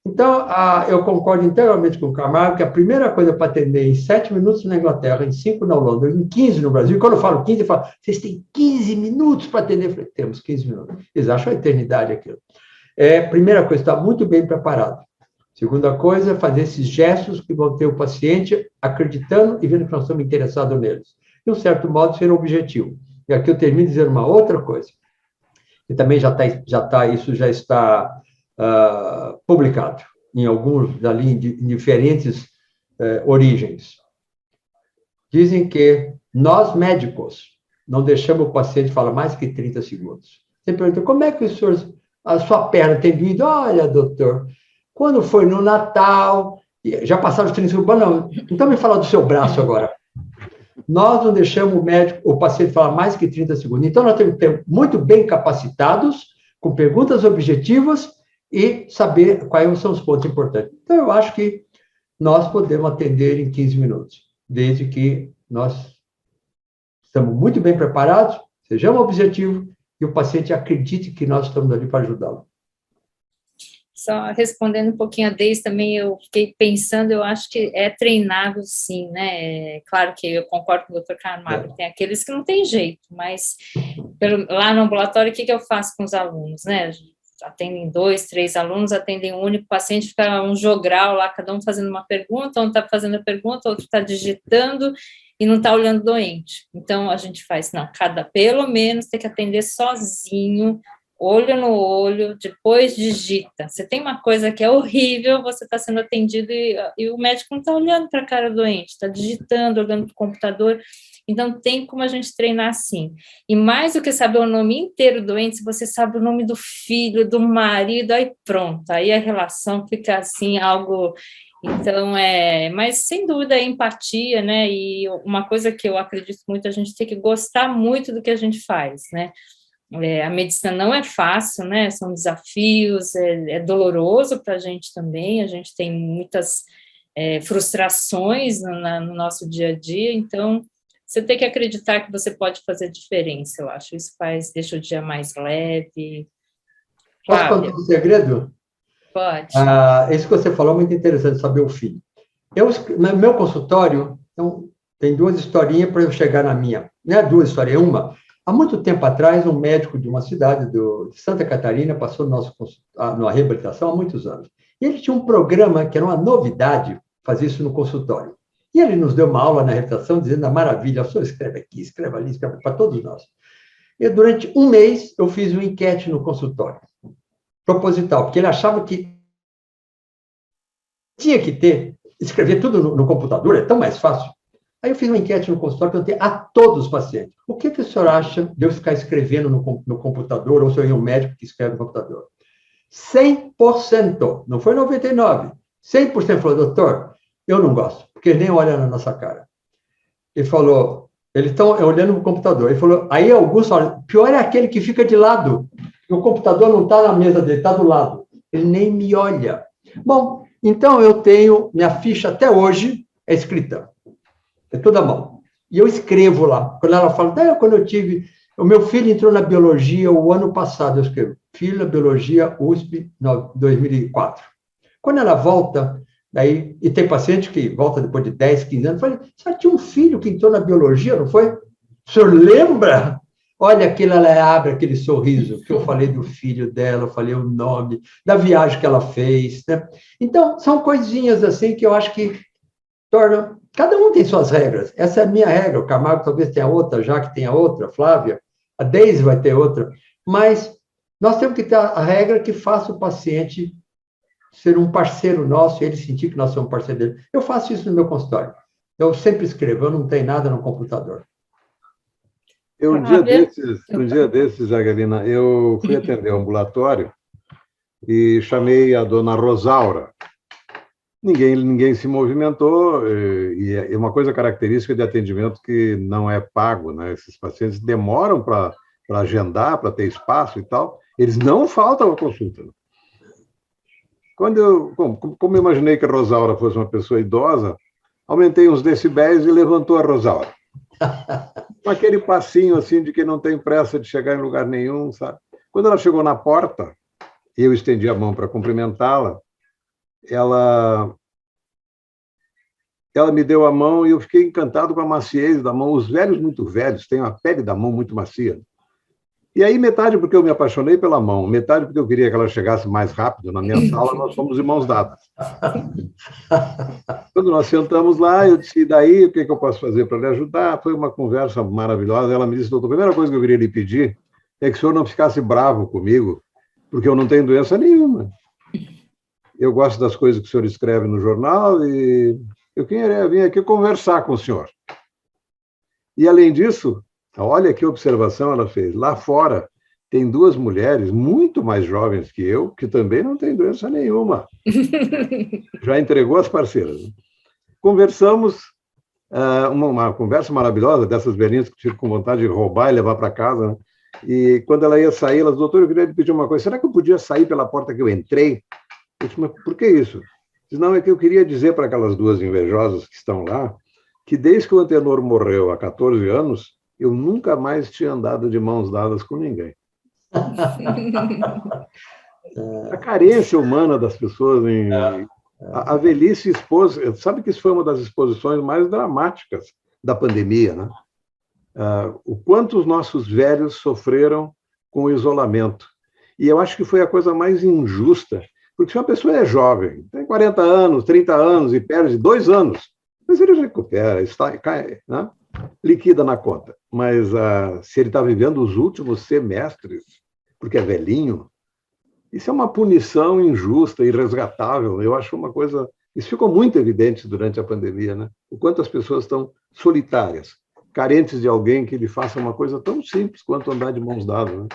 Então, eu concordo integralmente com o Camargo que a primeira coisa para atender em 7 minutos na Inglaterra, em 5 na Holanda, em 15 no Brasil, e quando eu falo 15, eu falo, vocês têm 15 minutos para atender? Eu falei, temos 15 minutos. Eles acham a eternidade aquilo. Primeira coisa, estar muito bem preparado. Segunda coisa, fazer esses gestos que vão ter o paciente acreditando e vendo que nós estamos interessados neles. De um certo modo, ser objetivo. E aqui eu termino dizendo uma outra coisa, que também isso já está publicado em alguns dali, em diferentes origens. Dizem que nós, médicos, não deixamos o paciente falar mais que 30 segundos. Você pergunta, como é que o senhor... A sua perna tem doído? Olha, doutor, quando foi no Natal, já passaram os 30 segundos, não, então me fala do seu braço agora. Nós não deixamos o paciente falar mais que 30 segundos. Então, nós temos que ter muito bem capacitados, com perguntas objetivas e saber quais são os pontos importantes. Então, eu acho que nós podemos atender em 15 minutos, desde que nós estamos muito bem preparados, sejamos objetivos, e o paciente acredite que nós estamos ali para ajudá-lo. Só respondendo um pouquinho a Deise também, eu fiquei pensando, eu acho que é treinável sim, né? Claro que eu concordo com o Dr. Camargo, tem aqueles que não tem jeito, mas lá no ambulatório, o que eu faço com os alunos, né? Atendem 2, 3 alunos, atendem um único paciente, fica um jogral lá, cada um fazendo uma pergunta, um está fazendo a pergunta, outro está digitando, e não está olhando o doente. Então, a gente faz, pelo menos, tem que atender sozinho, olho no olho, depois digita. Você tem uma coisa que é horrível, você está sendo atendido e o médico não está olhando para a cara do doente, está digitando, olhando para o computador. Então, tem como a gente treinar assim. E mais do que saber o nome inteiro do doente, se você sabe o nome do filho, do marido, aí pronto, aí a relação fica assim, algo... Então, mas sem dúvida é empatia, né, e uma coisa que eu acredito muito, a gente tem que gostar muito do que a gente faz, né, a medicina não é fácil, né, são desafios, é doloroso para a gente também, a gente tem muitas frustrações no nosso dia a dia, então, você tem que acreditar que você pode fazer diferença, eu acho, isso deixa o dia mais leve. Posso contar um segredo? Pode. Isso que você falou é muito interessante, saber o fim. No meu consultório, tem 2 historinhas para eu chegar na minha. Não é 2 histórias, é uma. Há muito tempo atrás, um médico de uma cidade de Santa Catarina passou na reabilitação há muitos anos. E ele tinha um programa que era uma novidade, fazer isso no consultório. E ele nos deu uma aula na reabilitação, dizendo a maravilha, só escreve aqui, escreve ali, escreve para todos nós. E durante um mês, eu fiz uma enquete no consultório. proposital, porque ele achava que tinha que escrever tudo no computador, é tão mais fácil. Aí eu fiz uma enquete no consultório, perguntei a todos os pacientes, o que o senhor acha de eu ficar escrevendo no computador, ou se eu ir ao médico que escreve no computador? 100%, não foi 99%, 100% falou, doutor, eu não gosto, porque ele nem olha na nossa cara. Ele falou, eles estão olhando no computador, ele falou, aí Augusto fala, pior é aquele que fica de lado, o computador não está na mesa dele, está do lado, ele nem me olha. Bom, então eu tenho, minha ficha até hoje é escrita, é toda à mão, e eu escrevo lá, quando ela fala, quando eu tive, o meu filho entrou na biologia o ano passado, eu escrevo, filho da biologia USP, 2004. Quando ela volta, daí, e tem paciente que volta depois de 10, 15 anos, eu falei, você tinha um filho que entrou na biologia, não foi? O senhor lembra? Olha, ela abre aquele sorriso, que eu falei do filho dela, eu falei o nome, da viagem que ela fez, né? Então, são coisinhas assim que eu acho que tornam... Cada um tem suas regras. Essa é a minha regra. O Camargo talvez tenha outra, a Jaque tenha outra, a Flávia, a Deise vai ter outra. Mas nós temos que ter a regra que faça o paciente ser um parceiro nosso, ele sentir que nós somos parceiro dele. Eu faço isso no meu consultório. Eu sempre escrevo, eu não tenho nada no computador. Um dia desses, Jaqueline, eu fui atender o ambulatório e chamei a dona Rosaura. Ninguém se movimentou, e é uma coisa característica de atendimento que não é pago, né? Esses pacientes demoram para agendar, para ter espaço e tal, eles não faltam à consulta. Como eu imaginei que a Rosaura fosse uma pessoa idosa, aumentei uns decibéis e levantou a Rosaura. Com aquele passinho assim de que não tem pressa de chegar em lugar nenhum, sabe? Quando ela chegou na porta, eu estendi a mão para cumprimentá-la, ela me deu a mão e eu fiquei encantado com a maciez da mão. Os velhos, muito velhos, têm a pele da mão muito macia. E aí, metade porque eu me apaixonei pela mão, metade porque eu queria que ela chegasse mais rápido na minha sala, nós fomos de mãos dadas. Quando nós sentamos lá, eu disse, e daí, o que eu posso fazer para lhe ajudar? Foi uma conversa maravilhosa. Ela me disse, doutor, a primeira coisa que eu queria lhe pedir é que o senhor não ficasse bravo comigo, porque eu não tenho doença nenhuma. Eu gosto das coisas que o senhor escreve no jornal e eu queria vir aqui conversar com o senhor. E, além disso, olha que observação ela fez. Lá fora, tem duas mulheres muito mais jovens que eu, que também não têm doença nenhuma. Já entregou as parceiras. Conversamos, uma conversa maravilhosa, dessas velhinhas que tive com vontade de roubar e levar para casa, né? E quando ela ia sair, ela disse, doutor, eu queria lhe pedir uma coisa, será que eu podia sair pela porta que eu entrei? Eu disse, mas por que isso? Disse, não, é que eu queria dizer para aquelas duas invejosas que estão lá, que desde que o Antenor morreu há 14 anos, eu nunca mais tinha andado de mãos dadas com ninguém. A carência humana das pessoas, a velhice expôs, sabe que isso foi uma das exposições mais dramáticas da pandemia, né? O quanto os nossos velhos sofreram com o isolamento. E eu acho que foi a coisa mais injusta, porque se uma pessoa é jovem, tem 40 anos, 30 anos e perde 2 anos, mas ele recupera, cai, né? Liquida na conta. Mas se ele está vivendo os últimos semestres, porque é velhinho, isso é uma punição injusta, irresgatável. Eu acho uma coisa... Isso ficou muito evidente durante a pandemia, né? O quanto as pessoas estão solitárias, carentes de alguém que lhe faça uma coisa tão simples quanto andar de mãos dadas,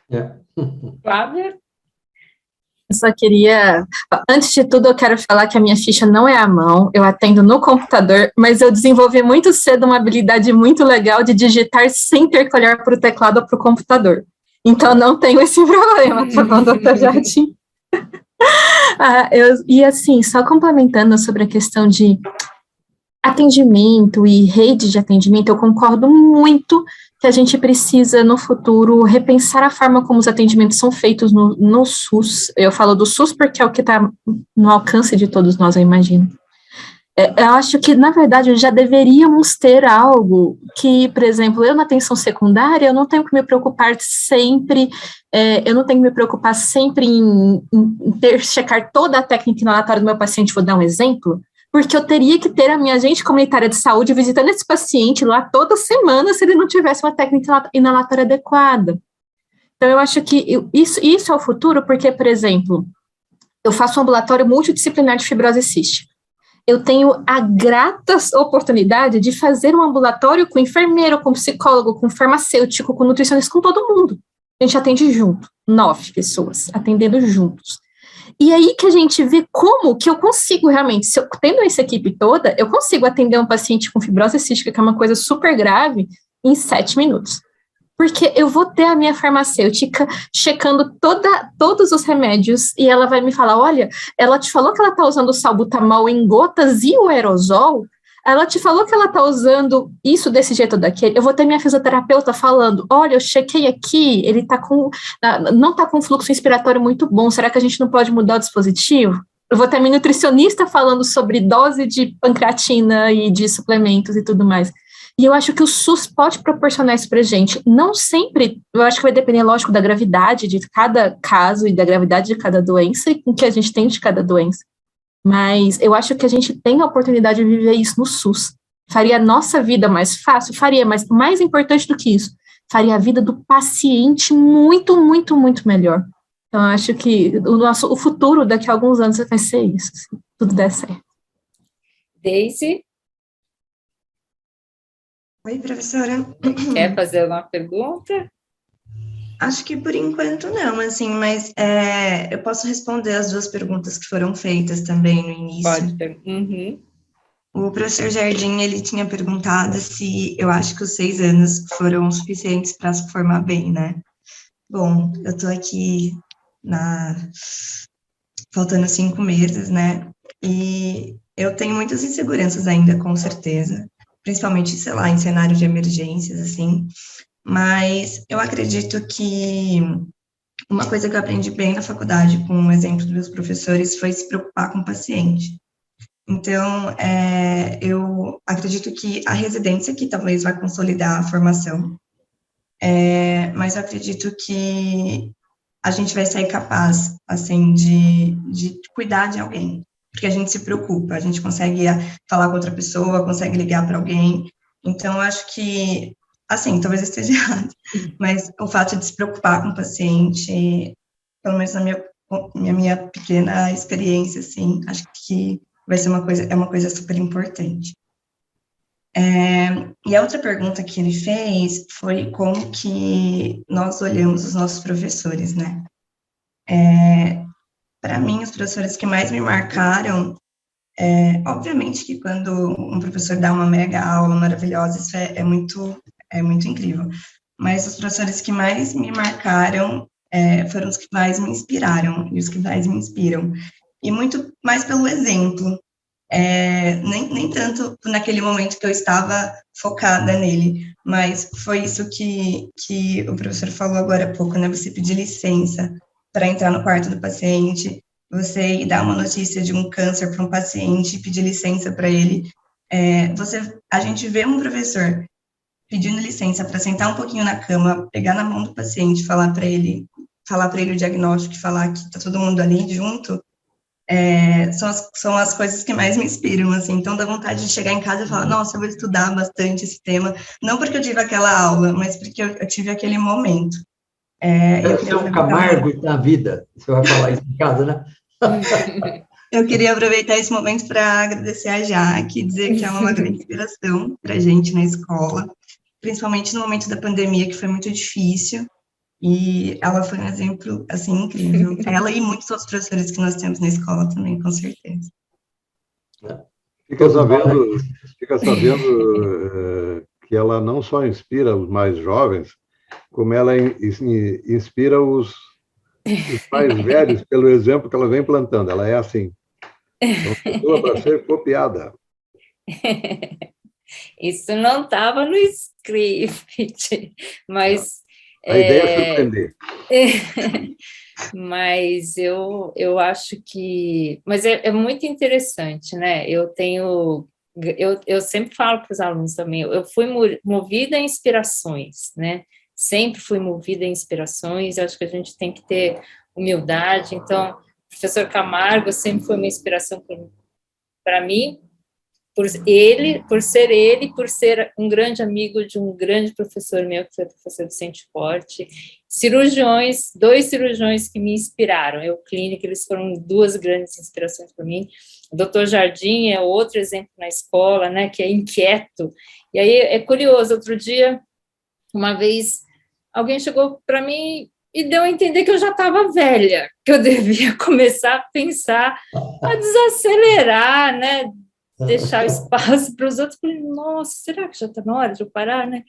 né? Flávia? Eu só queria... Antes de tudo, eu quero falar que a minha ficha não é à mão, eu atendo no computador, mas eu desenvolvi muito cedo uma habilidade muito legal de digitar sem ter que olhar para o teclado ou para o computador. Então, não tenho esse problema, tá bom, doutor Jardim? E assim, só complementando sobre a questão de atendimento e rede de atendimento, eu concordo muito que a gente precisa, no futuro, repensar a forma como os atendimentos são feitos no SUS. Eu falo do SUS porque é o que está no alcance de todos nós, eu imagino. Eu acho que, na verdade, já deveríamos ter algo que, por exemplo, eu na atenção secundária, eu não tenho que me preocupar sempre, em checar toda a técnica inalatória do meu paciente, vou dar um exemplo, porque eu teria que ter a minha agente comunitária de saúde visitando esse paciente lá toda semana se ele não tivesse uma técnica inalatória adequada. Então, eu acho que isso é o futuro, porque, por exemplo, eu faço um ambulatório multidisciplinar de fibrose cística. Eu tenho a grata oportunidade de fazer um ambulatório com enfermeiro, com psicólogo, com farmacêutico, com nutricionista, com todo mundo. A gente atende junto, 9 pessoas, atendendo juntos. E aí que a gente vê como que eu consigo realmente, se eu tendo essa equipe toda, eu consigo atender um paciente com fibrose cística, que é uma coisa super grave, em 7 minutos. Porque eu vou ter a minha farmacêutica checando todos os remédios e ela vai me falar, olha, ela te falou que ela está usando o salbutamol em gotas e o aerosol, ela te falou que ela está usando isso desse jeito ou daquele, eu vou ter minha fisioterapeuta falando, olha, eu chequei aqui, ele não está com fluxo inspiratório muito bom, será que a gente não pode mudar o dispositivo? Eu vou ter minha nutricionista falando sobre dose de pancreatina e de suplementos e tudo mais. E eu acho que o SUS pode proporcionar isso para a gente. Não sempre, eu acho que vai depender, lógico, da gravidade de cada caso e da gravidade de cada doença e com que a gente tem de cada doença. Mas eu acho que a gente tem a oportunidade de viver isso no SUS. Faria a nossa vida mais fácil? Faria, mas mais importante do que isso, faria a vida do paciente muito, muito, muito melhor. Então, eu acho que o futuro daqui a alguns anos vai ser isso, se tudo der certo. Daisy? Oi, professora. Quer fazer alguma pergunta? Acho que por enquanto não, assim, mas eu posso responder as 2 perguntas que foram feitas também no início. Pode. Uhum. O professor Jardim, ele tinha perguntado se eu acho que os 6 anos foram suficientes para se formar bem, né? Bom, eu estou aqui faltando 5 meses, né? E eu tenho muitas inseguranças ainda, com certeza, principalmente, sei lá, em cenário de emergências, assim, mas eu acredito que uma coisa que eu aprendi bem na faculdade, com o exemplo dos meus professores, foi se preocupar com o paciente. Então, eu acredito que a residência que talvez vai consolidar a formação, mas eu acredito que a gente vai sair capaz, assim, de cuidar de alguém, porque a gente se preocupa, a gente consegue falar com outra pessoa, consegue ligar para alguém. Então, eu acho que, assim, talvez eu esteja errado, mas o fato de se preocupar com o paciente, pelo menos na minha pequena experiência, assim, acho que vai ser uma coisa super importante. E a outra pergunta que ele fez foi como que nós olhamos os nossos professores, né? Para mim, os professores que mais me marcaram, obviamente que quando um professor dá uma mega aula maravilhosa, isso é muito incrível, mas os professores que mais me marcaram foram os que mais me inspiraram e os que mais me inspiram, e muito mais pelo exemplo, nem tanto naquele momento que eu estava focada nele, mas foi isso que o professor falou agora há pouco, né? Você pedir licença para entrar no quarto do paciente, você ir dar uma notícia de um câncer para um paciente, pedir licença para ele. A gente vê um professor pedindo licença para sentar um pouquinho na cama, pegar na mão do paciente, falar para ele o diagnóstico, falar que está todo mundo ali junto. São as coisas que mais me inspiram, assim, então dá vontade de chegar em casa e falar, nossa, eu vou estudar bastante esse tema, não porque eu tive aquela aula, mas porque eu tive aquele momento. Eu sou um Camargo na vida, você vai falar isso em casa, né? Eu queria aproveitar esse momento para agradecer a Jaque, dizer que é uma grande inspiração para a gente na escola, principalmente no momento da pandemia, que foi muito difícil, e ela foi um exemplo, assim, incrível. Ela e muitos outros professores que nós temos na escola também, com certeza. Fica sabendo que ela não só inspira os mais jovens, como ela inspira os mais velhos pelo exemplo que ela vem plantando. Ela é assim. Então, pessoa para ser copiada. Isso não estava no script, mas... A ideia é surpreender. Mas eu acho que... Mas é muito interessante, né? Eu sempre falo para os alunos também, eu fui movida a inspirações, né? Sempre fui movida a inspirações, eu acho que a gente tem que ter humildade. Então, o professor Camargo sempre foi uma inspiração para mim, por ser um grande amigo de um grande professor meu, que foi o professor Vicente Forte, cirurgiões, 2 cirurgiões que me inspiraram. Eu, clínica, eles foram 2 grandes inspirações para mim. O Dr. Jardim é outro exemplo na escola, né, que é inquieto. E aí é curioso, outro dia, uma vez, alguém chegou para mim e deu a entender que eu já estava velha, que eu devia começar a pensar, a desacelerar, né, deixar espaço para os outros. Falei, nossa, será que já está na hora de eu parar, né?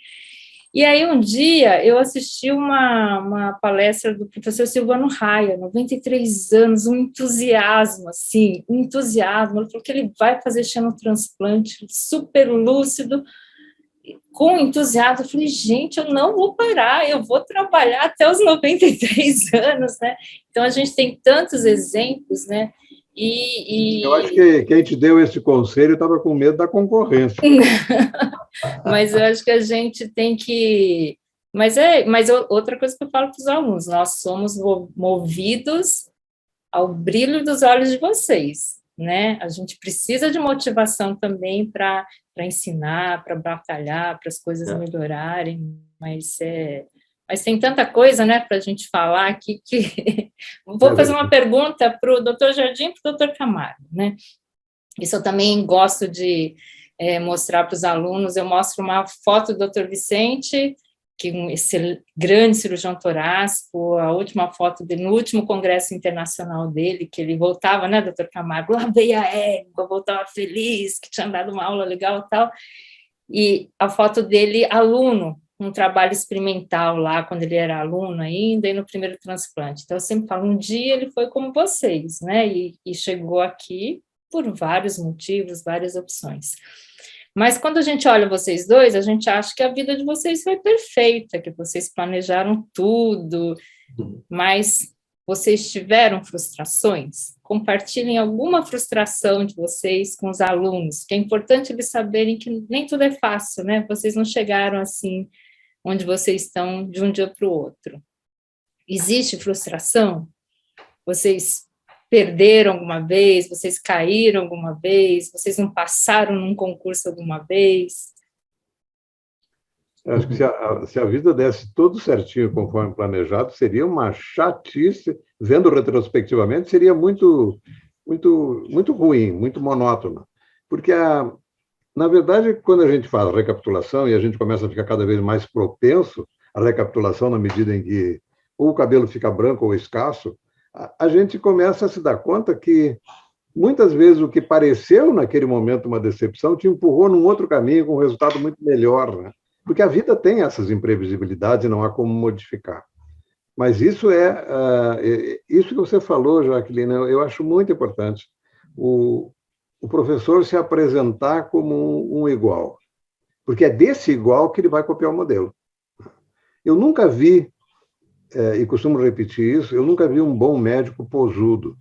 E aí, um dia, eu assisti uma palestra do professor Silvano Raia, 93 anos, um entusiasmo, assim, um entusiasmo. Ele falou que ele vai fazer xenotransplante, super lúcido, com entusiasmo. Eu falei, gente, eu não vou parar, eu vou trabalhar até os 93 anos, né? Então, a gente tem tantos exemplos, né? Eu acho que quem te deu esse conselho estava com medo da concorrência. Mas eu acho que a gente tem que... Mas outra coisa que eu falo para os alunos, nós somos movidos ao brilho dos olhos de vocês, né? A gente precisa de motivação também para ensinar, para batalhar, para as coisas melhorarem, mas tem tanta coisa, né, para a gente falar aqui que... Vou fazer uma pergunta para o Dr. Jardim e para o Dr. Camargo, né? Isso eu também gosto de mostrar para os alunos. Eu mostro uma foto do Dr. Vicente, que esse grande cirurgião torácico, a última foto dele, no último congresso internacional dele, que ele voltava, né, Dr. Camargo, lavei a égua, voltava feliz, que tinha dado uma aula legal e tal, e a foto dele, aluno, um trabalho experimental lá, quando ele era aluno ainda, e no primeiro transplante. Então, eu sempre falo, um dia ele foi como vocês, né, e chegou aqui por vários motivos, várias opções. Mas quando a gente olha vocês dois, a gente acha que a vida de vocês foi perfeita, que vocês planejaram tudo, mas vocês tiveram frustrações? Compartilhem alguma frustração de vocês com os alunos, que é importante eles saberem que nem tudo é fácil, né? Vocês não chegaram assim, onde vocês estão, de um dia para o outro. Existe frustração? Vocês perderam alguma vez? Vocês caíram alguma vez? Vocês não passaram num concurso alguma vez? Eu acho que se a vida desse tudo certinho conforme planejado, seria uma chatice. Vendo retrospectivamente, seria muito, muito, muito ruim, muito monótona. Porque, na verdade, quando a gente faz a recapitulação e a gente começa a ficar cada vez mais propenso à recapitulação na medida em que ou o cabelo fica branco ou escasso, a gente começa a se dar conta que, muitas vezes, o que pareceu naquele momento uma decepção te empurrou num outro caminho com um resultado muito melhor, né? Porque a vida tem essas imprevisibilidades e não há como modificar. Mas isso isso que você falou, Jaqueline, eu acho muito importante. O professor se apresentar como um igual, porque é desse igual que ele vai copiar o modelo. Eu nunca vi, e costumo repetir isso, eu nunca vi um bom médico posudo.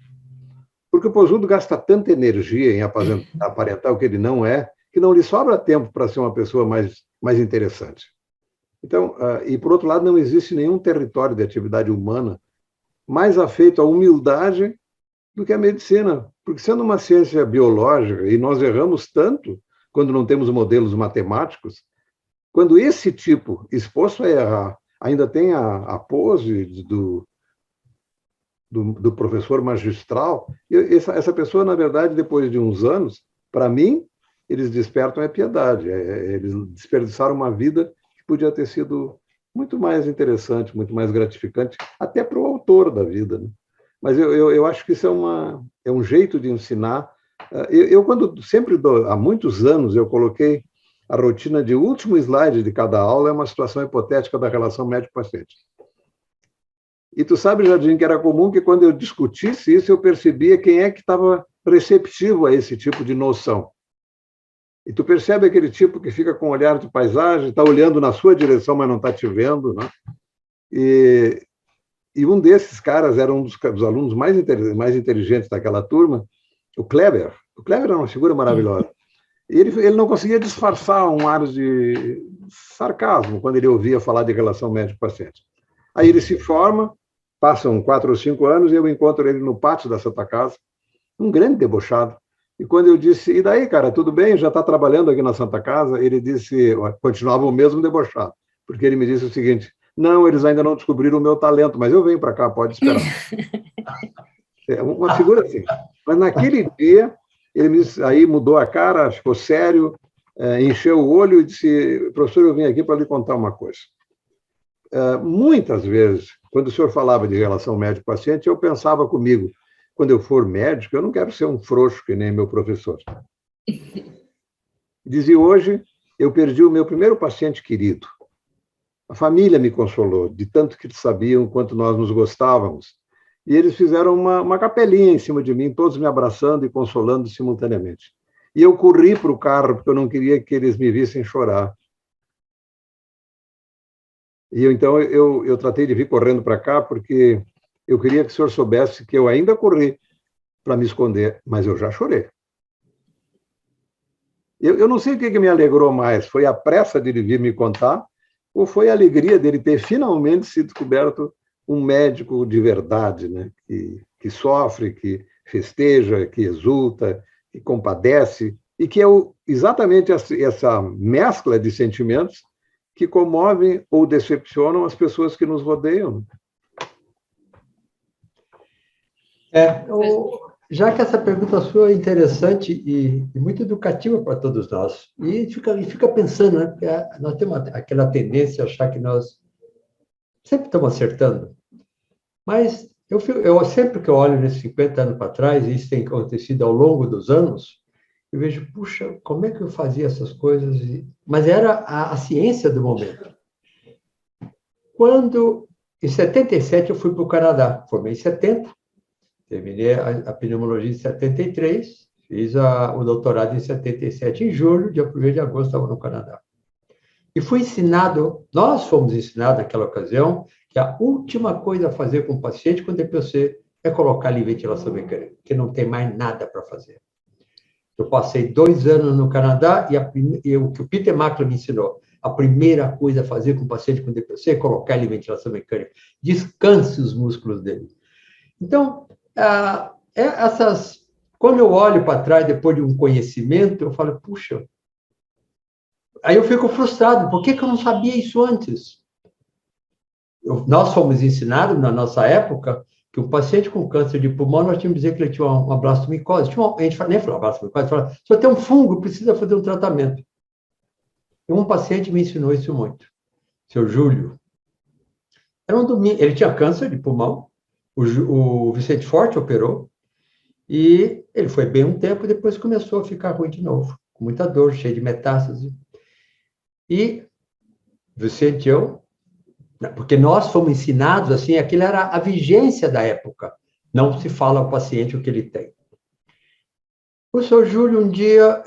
Porque o posudo gasta tanta energia em aparentar o que ele não é, que não lhe sobra tempo para ser uma pessoa mais interessante. Então, e por outro lado, não existe nenhum território de atividade humana mais afeito à humildade do que a medicina, porque sendo uma ciência biológica, e nós erramos tanto quando não temos modelos matemáticos, quando esse tipo, exposto a errar, ainda tem a pose do professor magistral, essa pessoa, na verdade, depois de uns anos, para mim, eles despertam piedade. Eles desperdiçaram uma vida que podia ter sido muito mais interessante, muito mais gratificante, até para o autor da vida, né? Mas eu acho que isso é um jeito de ensinar. Quando sempre há muitos anos, eu coloquei a rotina de último slide de cada aula, é uma situação hipotética da relação médico-paciente. E tu sabe, Jardim, que era comum que quando eu discutisse isso, eu percebia quem é que estava receptivo a esse tipo de noção. E tu percebe aquele tipo que fica com um olhar de paisagem, está olhando na sua direção, mas não está te vendo, né? E um desses caras era um dos alunos mais inteligentes daquela turma, o Kleber. O Kleber era uma figura maravilhosa. E ele não conseguia disfarçar um ar de sarcasmo quando ele ouvia falar de relação médico-paciente. Aí ele se forma, passam 4 ou 5 anos, e eu encontro ele no pátio da Santa Casa, um grande debochado. E quando eu disse, e daí, cara, tudo bem? Já está trabalhando aqui na Santa Casa? Ele disse, continuava o mesmo debochado, porque ele me disse o seguinte, não, eles ainda não descobriram o meu talento, mas eu venho para cá, pode esperar. É uma figura assim. Mas naquele dia, aí mudou a cara, ficou sério, encheu o olho e disse, professor, eu vim aqui para lhe contar uma coisa. Muitas vezes, quando o senhor falava de relação médico-paciente, eu pensava comigo, quando eu for médico, eu não quero ser um frouxo que nem meu professor. Dizia, hoje, eu perdi o meu primeiro paciente querido. A família me consolou, de tanto que sabiam quanto nós nos gostávamos. E eles fizeram uma capelinha em cima de mim, todos me abraçando e consolando simultaneamente. E eu corri para o carro, porque eu não queria que eles me vissem chorar. E então eu tratei de vir correndo para cá, porque eu queria que o senhor soubesse que eu ainda corri para me esconder, mas eu já chorei. Eu não sei o que me alegrou mais, foi a pressa dele vir me contar, ou foi a alegria dele ter finalmente sido descoberto um médico de verdade, né? Que sofre, que festeja, que exulta, que compadece, e que é exatamente essa mescla de sentimentos que comovem ou decepcionam as pessoas que nos rodeiam. Já que essa pergunta sua é interessante e muito educativa para todos nós, e fica pensando, né? Porque nós temos aquela tendência a achar que nós sempre estamos acertando, mas eu sempre que eu olho nesses 50 anos para trás, e isso tem acontecido ao longo dos anos, eu vejo, puxa, como é que eu fazia essas coisas? Mas era a ciência do momento. Quando, em 77, eu fui para o Canadá, formei em 70, terminei a pneumologia em 73, fiz o doutorado em 77, em julho, dia 1º de agosto, estava no Canadá. E fui ensinado, nós fomos ensinados naquela ocasião, que a última coisa a fazer com o paciente com DPOC é colocar ali ventilação mecânica, que não tem mais nada para fazer. Eu passei 2 anos no Canadá e o que o Peter Mackler me ensinou, a primeira coisa a fazer com o paciente com DPOC é colocar ele em ventilação mecânica. Descanse os músculos dele. Então, quando eu olho para trás, depois de um conhecimento, eu falo, puxa, aí eu fico frustrado, por que eu não sabia isso antes? Nós fomos ensinados, na nossa época, que o paciente com câncer de pulmão, nós tínhamos que dizer que ele tinha uma blastomicose. A gente nem falava blastomicose, falava, se você tem um fungo, precisa fazer um tratamento. E um paciente me ensinou isso muito, seu Júlio. Era um domingo, ele tinha câncer de pulmão, o Vicente Forte operou, e ele foi bem um tempo, depois começou a ficar ruim de novo, com muita dor, cheio de metástase. E Vicente e eu, porque nós fomos ensinados assim, aquilo era a vigência da época, não se fala ao paciente o que ele tem. O senhor Júlio, um dia,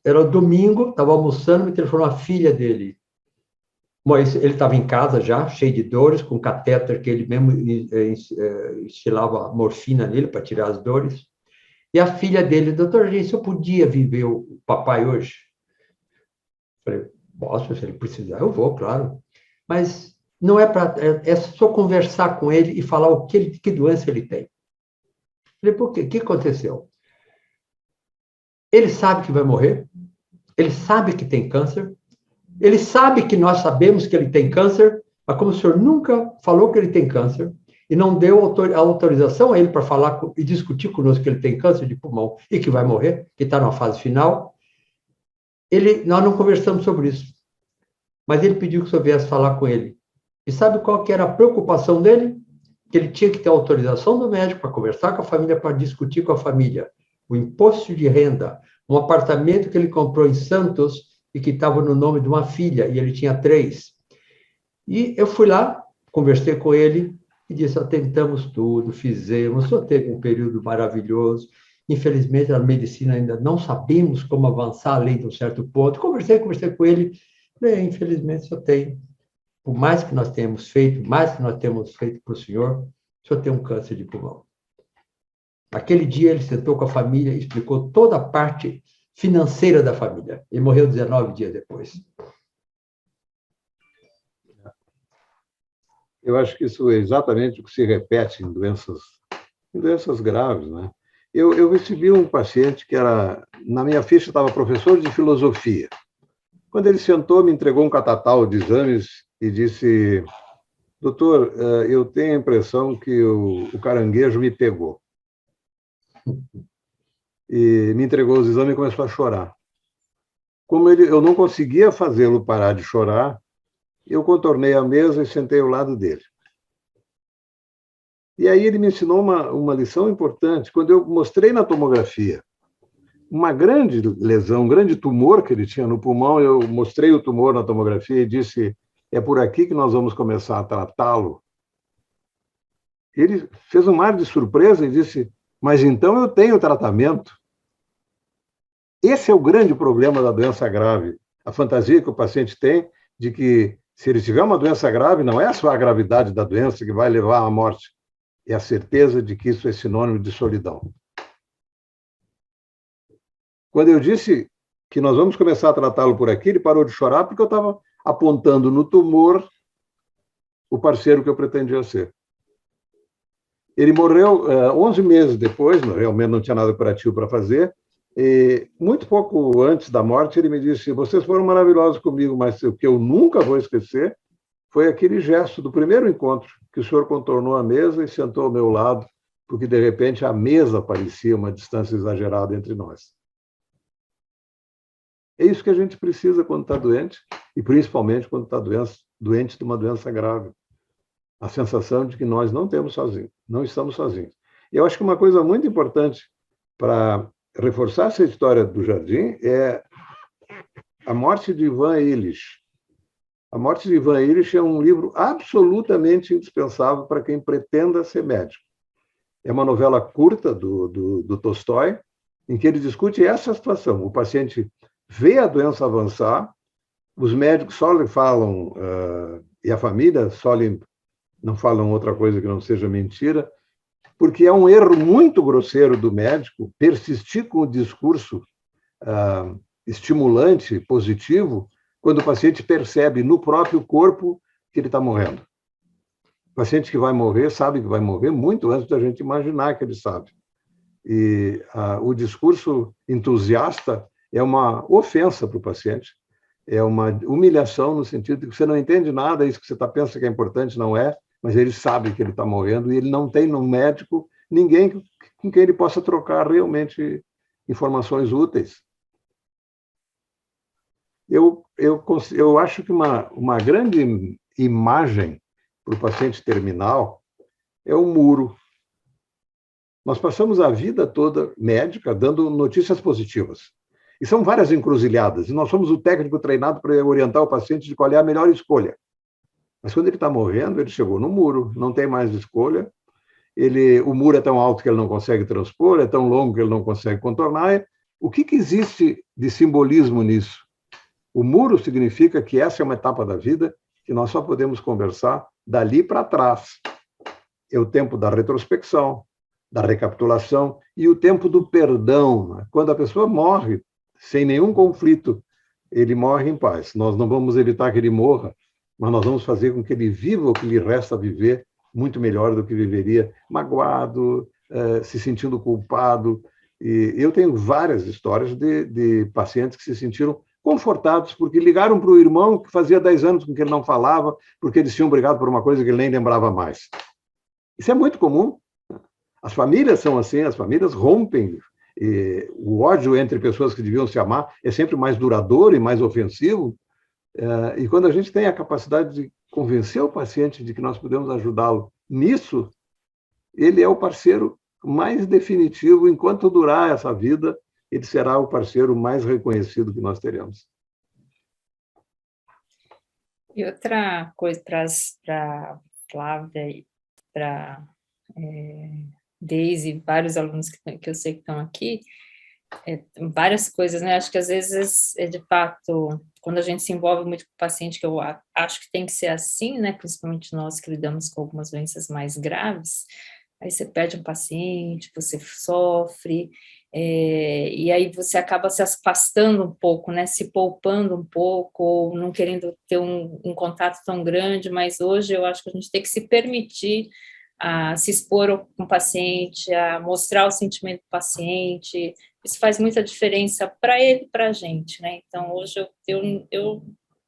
era domingo, estava almoçando, me telefonou a filha dele. Mas ele estava em casa já, cheio de dores, com catéter que ele mesmo instilava morfina nele para tirar as dores. E a filha dele, doutor, gente, se eu podia viver o papai hoje? Falei, posso, se ele precisar, eu vou, claro. Mas não é só conversar com ele e falar que doença ele tem. Falei, por quê? O que aconteceu? Ele sabe que vai morrer, ele sabe que tem câncer, ele sabe que nós sabemos que ele tem câncer, mas como o senhor nunca falou que ele tem câncer e não deu a autorização a ele para falar e discutir conosco que ele tem câncer de pulmão e que vai morrer, que está na fase final, nós não conversamos sobre isso. Mas ele pediu que o senhor viesse falar com ele. E sabe qual que era a preocupação dele? Que ele tinha que ter autorização do médico para conversar com a família, para discutir com a família o imposto de renda, um apartamento que ele comprou em Santos e que estava no nome de uma filha, e ele tinha 3. E eu fui lá, conversei com ele e disse, tentamos tudo, fizemos, só teve um período maravilhoso. Infelizmente, na medicina ainda não sabemos como avançar além de um certo ponto. Conversei com ele, infelizmente só tem, por mais que nós tenhamos feito, mais que nós temos feito para o senhor tem um câncer de pulmão. Aquele dia ele sentou com a família e explicou toda a parte financeira da família. Ele morreu 19 dias depois. Eu acho que isso é exatamente o que se repete em doenças graves, né? Eu recebi um paciente que na minha ficha estava professor de filosofia. Quando ele sentou, me entregou um catatal de exames e disse, Doutor, eu tenho a impressão que o caranguejo me pegou. E me entregou os exames e começou a chorar. Como eu não conseguia fazê-lo parar de chorar, eu contornei a mesa e sentei ao lado dele. E aí ele me ensinou uma lição importante. Quando eu mostrei na tomografia uma grande lesão, um grande tumor que ele tinha no pulmão, eu mostrei o tumor na tomografia e disse, é por aqui que nós vamos começar a tratá-lo. Ele fez um mar de surpresa e disse, mas então eu tenho tratamento. Esse é o grande problema da doença grave. A fantasia que o paciente tem de que, se ele tiver uma doença grave, não é só a gravidade da doença que vai levar à morte, é a certeza de que isso é sinônimo de solidão. Quando eu disse que nós vamos começar a tratá-lo por aqui, ele parou de chorar porque eu estava apontando no tumor o parceiro que eu pretendia ser. Ele morreu 11 meses depois, realmente não tinha nada curativo para fazer, e muito pouco antes da morte ele me disse, vocês foram maravilhosos comigo, mas o que eu nunca vou esquecer foi aquele gesto do primeiro encontro, que o senhor contornou a mesa e sentou ao meu lado, porque de repente a mesa parecia uma distância exagerada entre nós. É isso que a gente precisa quando está doente, e principalmente quando está doente de uma doença grave. A sensação de que nós não temos sozinhos, não estamos sozinhos. E eu acho que uma coisa muito importante para reforçar essa história do Jardim é a morte de Ivan Illich. A morte de Ivan Illich é um livro absolutamente indispensável para quem pretenda ser médico. É uma novela curta do Tolstói, em que ele discute essa situação. O paciente vê a doença avançar, os médicos só lhe falam, e a família só lhe não falam outra coisa que não seja mentira, porque é um erro muito grosseiro do médico persistir com o discurso estimulante, positivo, quando o paciente percebe no próprio corpo que ele está morrendo. O paciente que vai morrer sabe que vai morrer muito antes da gente imaginar que ele sabe. E o discurso entusiasta é uma ofensa para o paciente, é uma humilhação no sentido de que você não entende nada, isso que você pensa que é importante não é, mas ele sabe que ele está morrendo e ele não tem no médico ninguém com quem ele possa trocar realmente informações úteis. Eu acho que uma grande imagem para o paciente terminal é o muro. Nós passamos a vida toda médica dando notícias positivas. E são várias encruzilhadas, e nós somos o técnico treinado para orientar o paciente de qual é a melhor escolha. Mas quando ele está morrendo, ele chegou no muro, não tem mais escolha, o muro é tão alto que ele não consegue transpor, é tão longo que ele não consegue contornar. O que existe de simbolismo nisso? O muro significa que essa é uma etapa da vida que nós só podemos conversar dali para trás. É o tempo da retrospecção, da recapitulação e o tempo do perdão. Quando a pessoa morre sem nenhum conflito, ele morre em paz. Nós não vamos evitar que ele morra, mas nós vamos fazer com que ele viva o que lhe resta viver muito melhor do que viveria magoado, se sentindo culpado. E eu tenho várias histórias de pacientes que se sentiram confortados porque ligaram para o irmão que fazia 10 anos com que ele não falava, porque eles tinham brigado por uma coisa que ele nem lembrava mais. Isso é muito comum. As famílias são assim, as famílias rompem. O ódio entre pessoas que deviam se amar é sempre mais duradouro e mais ofensivo. E quando a gente tem a capacidade de convencer o paciente de que nós podemos ajudá-lo nisso, ele é o parceiro mais definitivo. Enquanto durar essa vida, ele será o parceiro mais reconhecido que nós teremos. E outra coisa para Flávia e para Deise e vários alunos que eu sei que estão aqui, várias coisas, né? Acho que às vezes, de fato, quando a gente se envolve muito com o paciente, que eu acho que tem que ser assim, né? Principalmente nós que lidamos com algumas doenças mais graves, aí você perde um paciente, você sofre, e aí você acaba se afastando um pouco, né? Se poupando um pouco, ou não querendo ter um contato tão grande, mas hoje eu acho que a gente tem que se permitir a se expor com o paciente, a mostrar o sentimento do paciente. Isso faz muita diferença para ele e para a gente, né? Então, hoje eu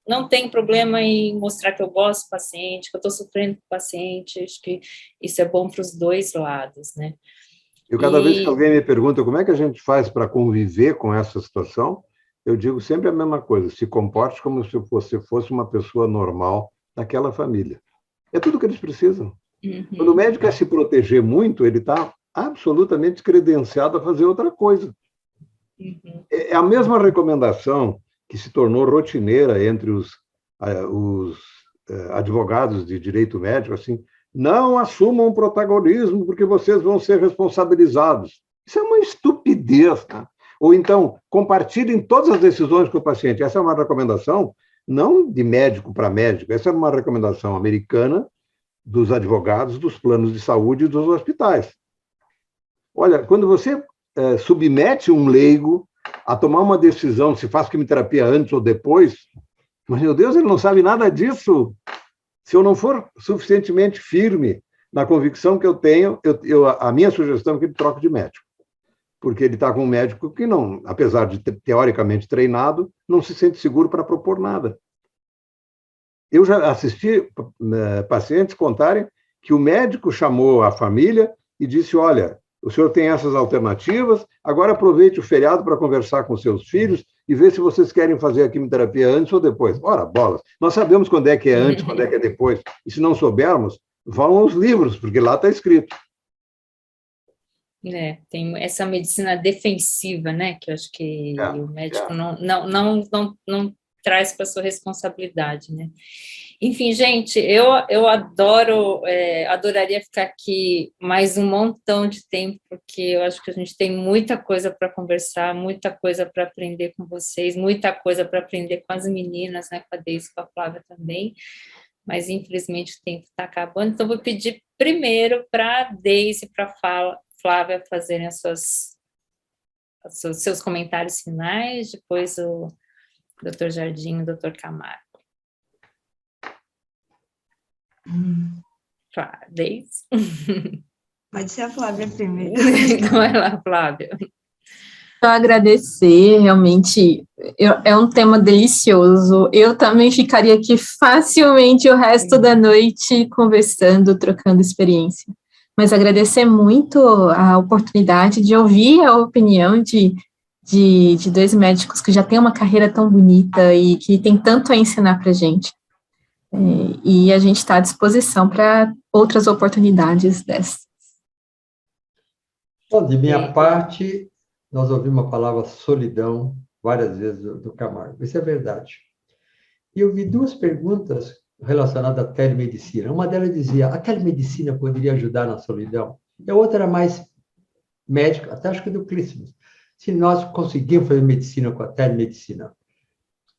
não tem problema em mostrar que eu gosto do paciente, que eu estou sofrendo com o paciente, acho que isso é bom para os dois lados, né? Eu, cada vez que alguém me pergunta como é que a gente faz para conviver com essa situação, eu digo sempre a mesma coisa: se comporte como se você fosse uma pessoa normal daquela família. É tudo que eles precisam. Quando o médico quer se proteger muito, ele está absolutamente credenciado a fazer outra coisa. É a mesma recomendação que se tornou rotineira entre os advogados de direito médico, assim: não assumam protagonismo porque vocês vão ser responsabilizados. Isso é uma estupidez, tá? Ou então, compartilhem todas as decisões com o paciente. Essa é uma recomendação não de médico para médico, essa é uma recomendação americana dos advogados dos planos de saúde e dos hospitais. Olha, quando você submete um leigo a tomar uma decisão se faz quimioterapia antes ou depois, mas, meu Deus, ele não sabe nada disso. Se eu não for suficientemente firme na convicção que eu tenho, a minha sugestão é que ele troque de médico, porque ele está com um médico que não, apesar de teoricamente treinado, não se sente seguro para propor nada. Eu já assisti pacientes contarem que o médico chamou a família e disse: olha, o senhor tem essas alternativas, agora aproveite o feriado para conversar com seus filhos e ver se vocês querem fazer a quimioterapia antes ou depois. Ora, bolas, nós sabemos quando é que é antes, quando é que é depois, e se não soubermos, vão aos livros, porque lá está escrito. Tem essa medicina defensiva, né, que eu acho que o médico não traz para sua responsabilidade, né. Enfim, gente, eu adoraria ficar aqui mais um montão de tempo, porque eu acho que a gente tem muita coisa para conversar, muita coisa para aprender com vocês, muita coisa para aprender com as meninas, né, com a Deise e com a Flávia também, mas infelizmente o tempo está acabando, então vou pedir primeiro para a Deise e para a Flávia fazerem seus comentários finais, depois o Dr. Jardim e o Dr. Camargo. Deise? Pode ser a Flávia primeiro. Então vai lá, Flávia. Só agradecer, realmente, é um tema delicioso. Eu também ficaria aqui facilmente o resto da noite conversando, trocando experiência. Mas agradecer muito a oportunidade de ouvir a opinião de dois médicos que já têm uma carreira tão bonita e que tem tanto a ensinar para a gente. E a gente está à disposição para outras oportunidades dessas. Bom, de minha parte, nós ouvimos a palavra solidão várias vezes do Camargo. Isso é verdade. E eu vi duas perguntas relacionadas à telemedicina. Uma delas dizia: a telemedicina poderia ajudar na solidão? E a outra era mais médica, até acho que do Clístenes. Se nós conseguimos fazer medicina com a telemedicina.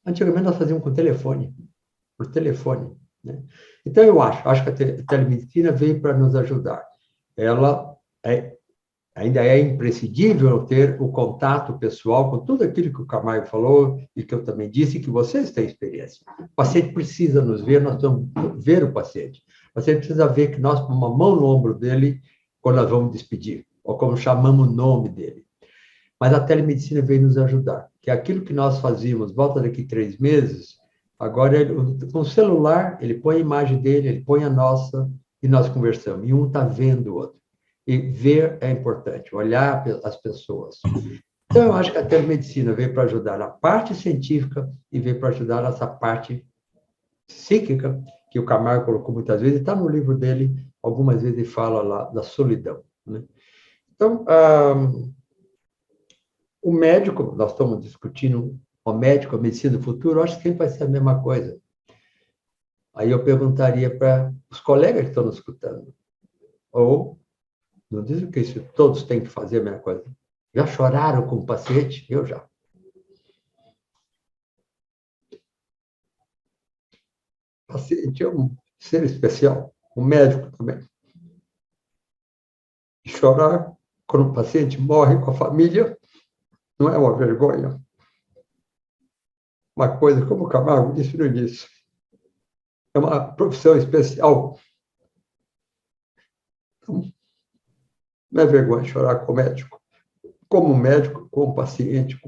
Antigamente nós fazíamos por telefone, né? Então eu acho que a telemedicina veio para nos ajudar. Ela ainda é imprescindível ter o contato pessoal com tudo aquilo que o Camargo falou e que eu também disse, que vocês têm experiência. O paciente precisa nos ver, nós vamos ver o paciente. O paciente precisa ver que nós pomos uma mão no ombro dele quando nós vamos despedir, ou como chamamos o nome dele. Mas a telemedicina veio nos ajudar, que é aquilo que nós fazíamos, volta daqui 3 meses, agora com o celular, ele põe a imagem dele, ele põe a nossa, e nós conversamos, e um está vendo o outro. E ver é importante, olhar as pessoas. Então, eu acho que a telemedicina veio para ajudar na parte científica e veio para ajudar nessa parte psíquica, que o Camargo colocou muitas vezes, está no livro dele, algumas vezes ele fala lá da solidão, né? Então, o médico, nós estamos discutindo o médico, a medicina do futuro, eu acho que sempre vai ser a mesma coisa. Aí eu perguntaria para os colegas que estão nos escutando, ou não dizem que isso todos têm que fazer a mesma coisa. Já choraram com o paciente? Eu já. O paciente é um ser especial, um médico também. E chorar quando o paciente morre com a família não é uma vergonha. Uma coisa, como o Camargo disse no início, é uma profissão especial. Então, não é vergonha chorar com o médico. Como médico, com o paciente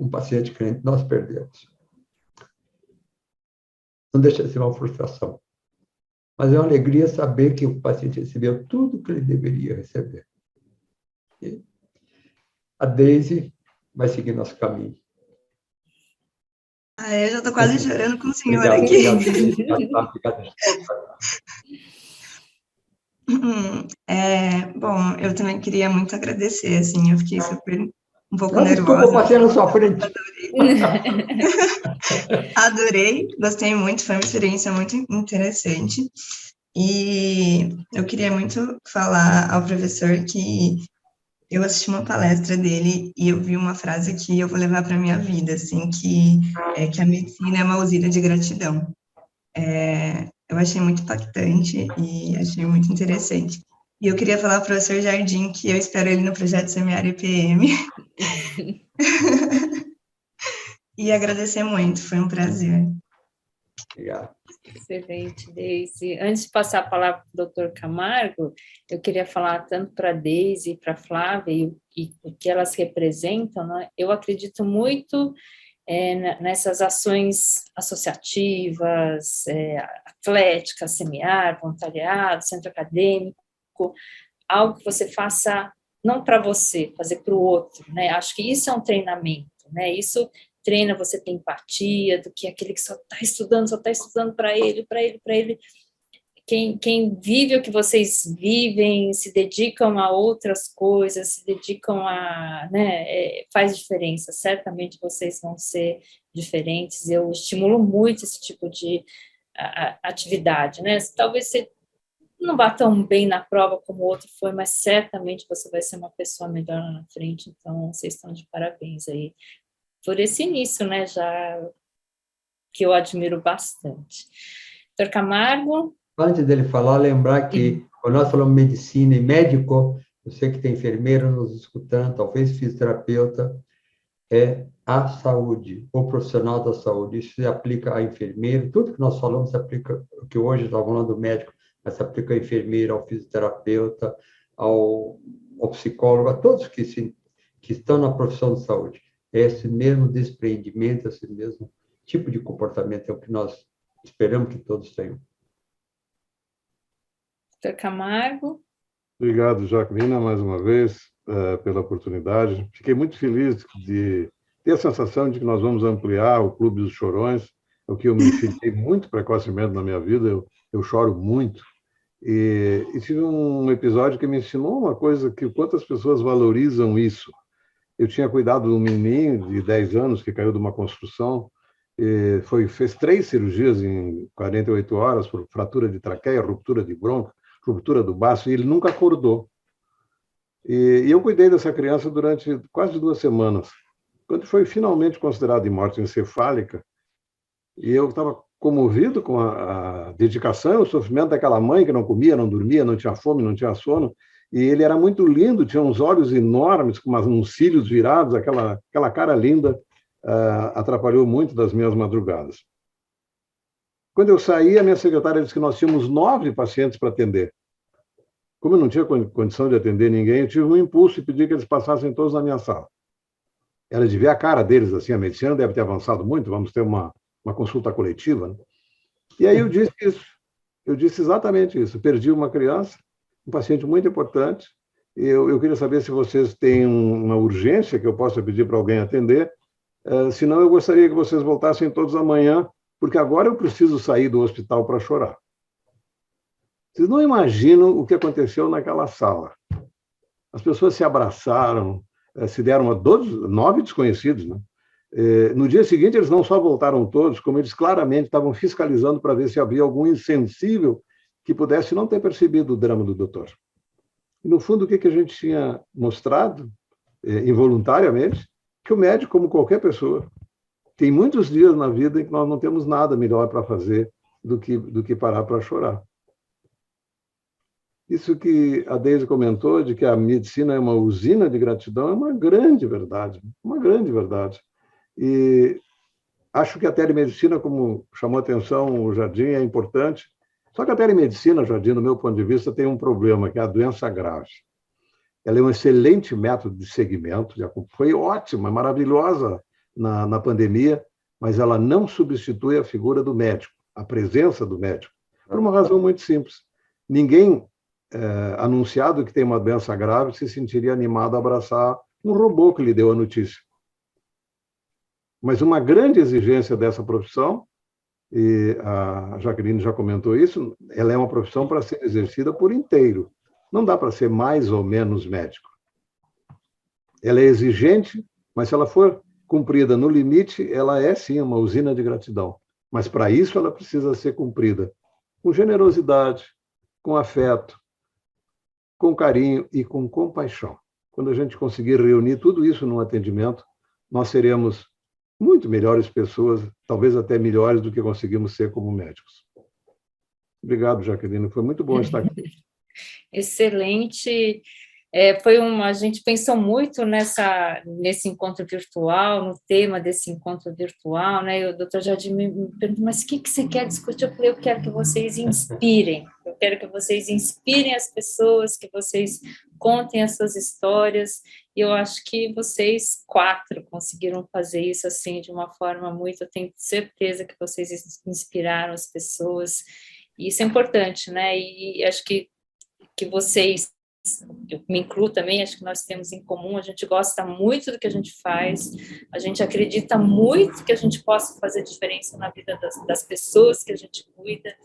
que nós perdemos. não deixa de ser uma frustração. Mas é uma alegria saber que o paciente recebeu tudo que ele deveria receber. E a Deise vai seguir nosso caminho. Eu já estou quase chorando com o senhor Obrigado, aqui. obrigado. Bom, eu também queria muito agradecer, assim, eu fiquei super um pouco Desculpa, nervosa. passei na sua frente. Adorei, gostei muito, foi uma experiência muito interessante. E eu queria muito falar ao professor que eu assisti uma palestra dele e eu vi uma frase que eu vou levar para a minha vida, assim, que a medicina é uma usina de gratidão. Eu achei muito impactante e achei muito interessante. E eu queria falar para o professor Jardim que eu espero ele no projeto Semear IPM. E agradecer muito, foi um prazer. Obrigado. Excelente, Deise. Antes de passar a palavra para o doutor Camargo, eu queria falar tanto para a Deise e para a Flávia e o que elas representam, né? Eu acredito muito nessas ações associativas, atléticas, semear, voluntariado, centro acadêmico, algo que você faça não para você, fazer para o outro, né? Acho que isso é um treinamento, né? Isso treina você ter empatia do que aquele que só está estudando para ele. Quem vive o que vocês vivem, se dedicam a outras coisas, se dedicam a, né, faz diferença. Certamente vocês vão ser diferentes. Eu estimulo muito esse tipo de atividade, né? Talvez você não vá tão bem na prova como o outro foi, mas certamente você vai ser uma pessoa melhor lá na frente. Então, vocês estão de parabéns aí por esse início, né, já que eu admiro bastante. Doutor Camargo? Antes dele falar, lembrar que, quando nós falamos medicina e médico, eu sei que tem enfermeiro nos escutando, talvez fisioterapeuta, é a saúde, o profissional da saúde. Isso se aplica a enfermeiro, tudo que nós falamos se aplica, que hoje estamos falando do médico, mas se aplica ao enfermeiro, ao fisioterapeuta, ao psicólogo, a todos que estão na profissão de saúde. Esse mesmo despreendimento, esse mesmo tipo de comportamento é o que nós esperamos que todos tenham. Doutor Camargo? Obrigado, Jacqueline, mais uma vez, pela oportunidade. Fiquei muito feliz de ter a sensação de que nós vamos ampliar o Clube dos Chorões, o que eu me filiei muito precocemente na minha vida, eu choro muito. E tive um episódio que me ensinou uma coisa, que quantas pessoas valorizam isso. Eu tinha cuidado de um menininho de 10 anos que caiu de uma construção, fez 3 cirurgias em 48 horas por fratura de traqueia, ruptura de bronco, ruptura do baço, e ele nunca acordou. E eu cuidei dessa criança durante quase 2 semanas. Quando foi finalmente considerado de morte encefálica, e eu estava comovido com a dedicação e o sofrimento daquela mãe que não comia, não dormia, não tinha fome, não tinha sono, e ele era muito lindo, tinha uns olhos enormes, com uns cílios virados, aquela cara linda, atrapalhou muito das minhas madrugadas. Quando eu saí, a minha secretária disse que nós tínhamos 9 pacientes para atender. Como eu não tinha condição de atender ninguém, eu tive um impulso e pedi que eles passassem todos na minha sala. Ela de ver a cara deles, assim, a medicina deve ter avançado muito, vamos ter uma consulta coletiva, né? E aí eu disse isso, eu disse exatamente isso. Perdi uma criança, um paciente muito importante, e eu queria saber se vocês têm uma urgência que eu possa pedir para alguém atender, senão eu gostaria que vocês voltassem todos amanhã, porque agora eu preciso sair do hospital para chorar. Vocês não imaginam o que aconteceu naquela sala. As pessoas se abraçaram, se deram a todos, 9 desconhecidos, né? No dia seguinte, eles não só voltaram todos, como eles claramente estavam fiscalizando para ver se havia algum insensível que pudesse não ter percebido o drama do doutor. E, no fundo, o que a gente tinha mostrado, involuntariamente, que o médico, como qualquer pessoa, tem muitos dias na vida em que nós não temos nada melhor para fazer do que parar para chorar. Isso que a Deise comentou, de que a medicina é uma usina de gratidão, é uma grande verdade, uma grande verdade. E acho que a telemedicina, como chamou a atenção o Jardim, é importante. Só que a telemedicina, Jardim, do meu ponto de vista, tem um problema, que é a doença grave. Ela é um excelente método de segmento, foi ótima, maravilhosa na pandemia, mas ela não substitui a figura do médico. a presença do médico, por uma razão muito simples. Ninguém anunciado que tem uma doença grave se sentiria animado a abraçar um robô que lhe deu a notícia. Mas uma grande exigência dessa profissão, e a Jaqueline já comentou isso, ela é uma profissão para ser exercida por inteiro. Não dá para ser mais ou menos médico. Ela é exigente, mas se ela for cumprida no limite, ela é sim uma usina de gratidão. Mas para isso ela precisa ser cumprida com generosidade, com afeto, com carinho e com compaixão. Quando a gente conseguir reunir tudo isso num atendimento, nós seremos muito melhores pessoas, talvez até melhores do que conseguimos ser como médicos. Obrigado, Jaqueline, foi muito bom estar aqui. Excelente. A gente pensou muito nesse encontro virtual, no tema desse encontro virtual, né? E o Dr. Jardim me perguntou, mas o que você quer discutir? Eu falei, eu quero que vocês inspirem, eu quero que vocês inspirem as pessoas, que vocês contem as suas histórias, e eu acho que vocês 4 conseguiram fazer isso, assim, de uma forma muito, eu tenho certeza que vocês inspiraram as pessoas, e isso é importante, né? E acho que vocês, eu me incluo também, acho que nós temos em comum, a gente gosta muito do que a gente faz, a gente acredita muito que a gente possa fazer diferença na vida das pessoas que a gente cuida,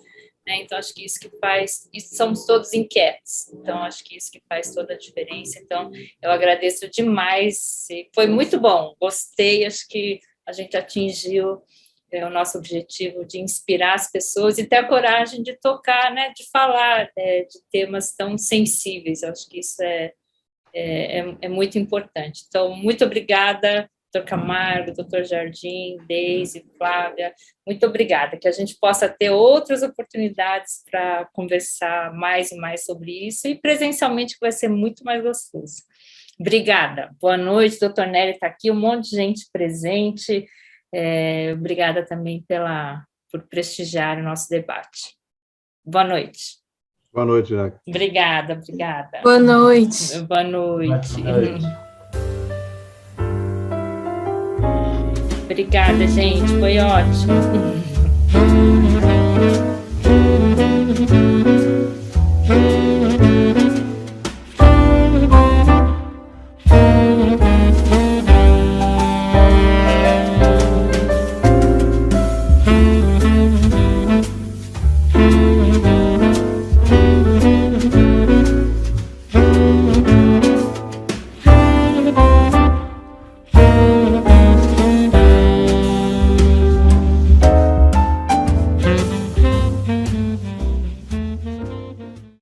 né? Então acho que isso que faz, e somos todos inquietos, então acho que isso que faz toda a diferença, então eu agradeço demais, foi muito bom, gostei, acho que a gente atingiu o nosso objetivo de inspirar as pessoas e ter a coragem de tocar, né, de falar de temas tão sensíveis. Eu acho que isso é muito importante. Então, muito obrigada, Dr. Camargo, Dr. Jardim, Deise, Flávia, muito obrigada, que a gente possa ter outras oportunidades para conversar mais e mais sobre isso, e presencialmente que vai ser muito mais gostoso. Obrigada. Boa noite, doutor Nery está aqui, um monte de gente presente. Obrigada também por prestigiar o nosso debate. Boa noite. Boa noite, Jaque. Obrigada. Boa noite. Boa noite. Obrigada, gente, foi ótimo.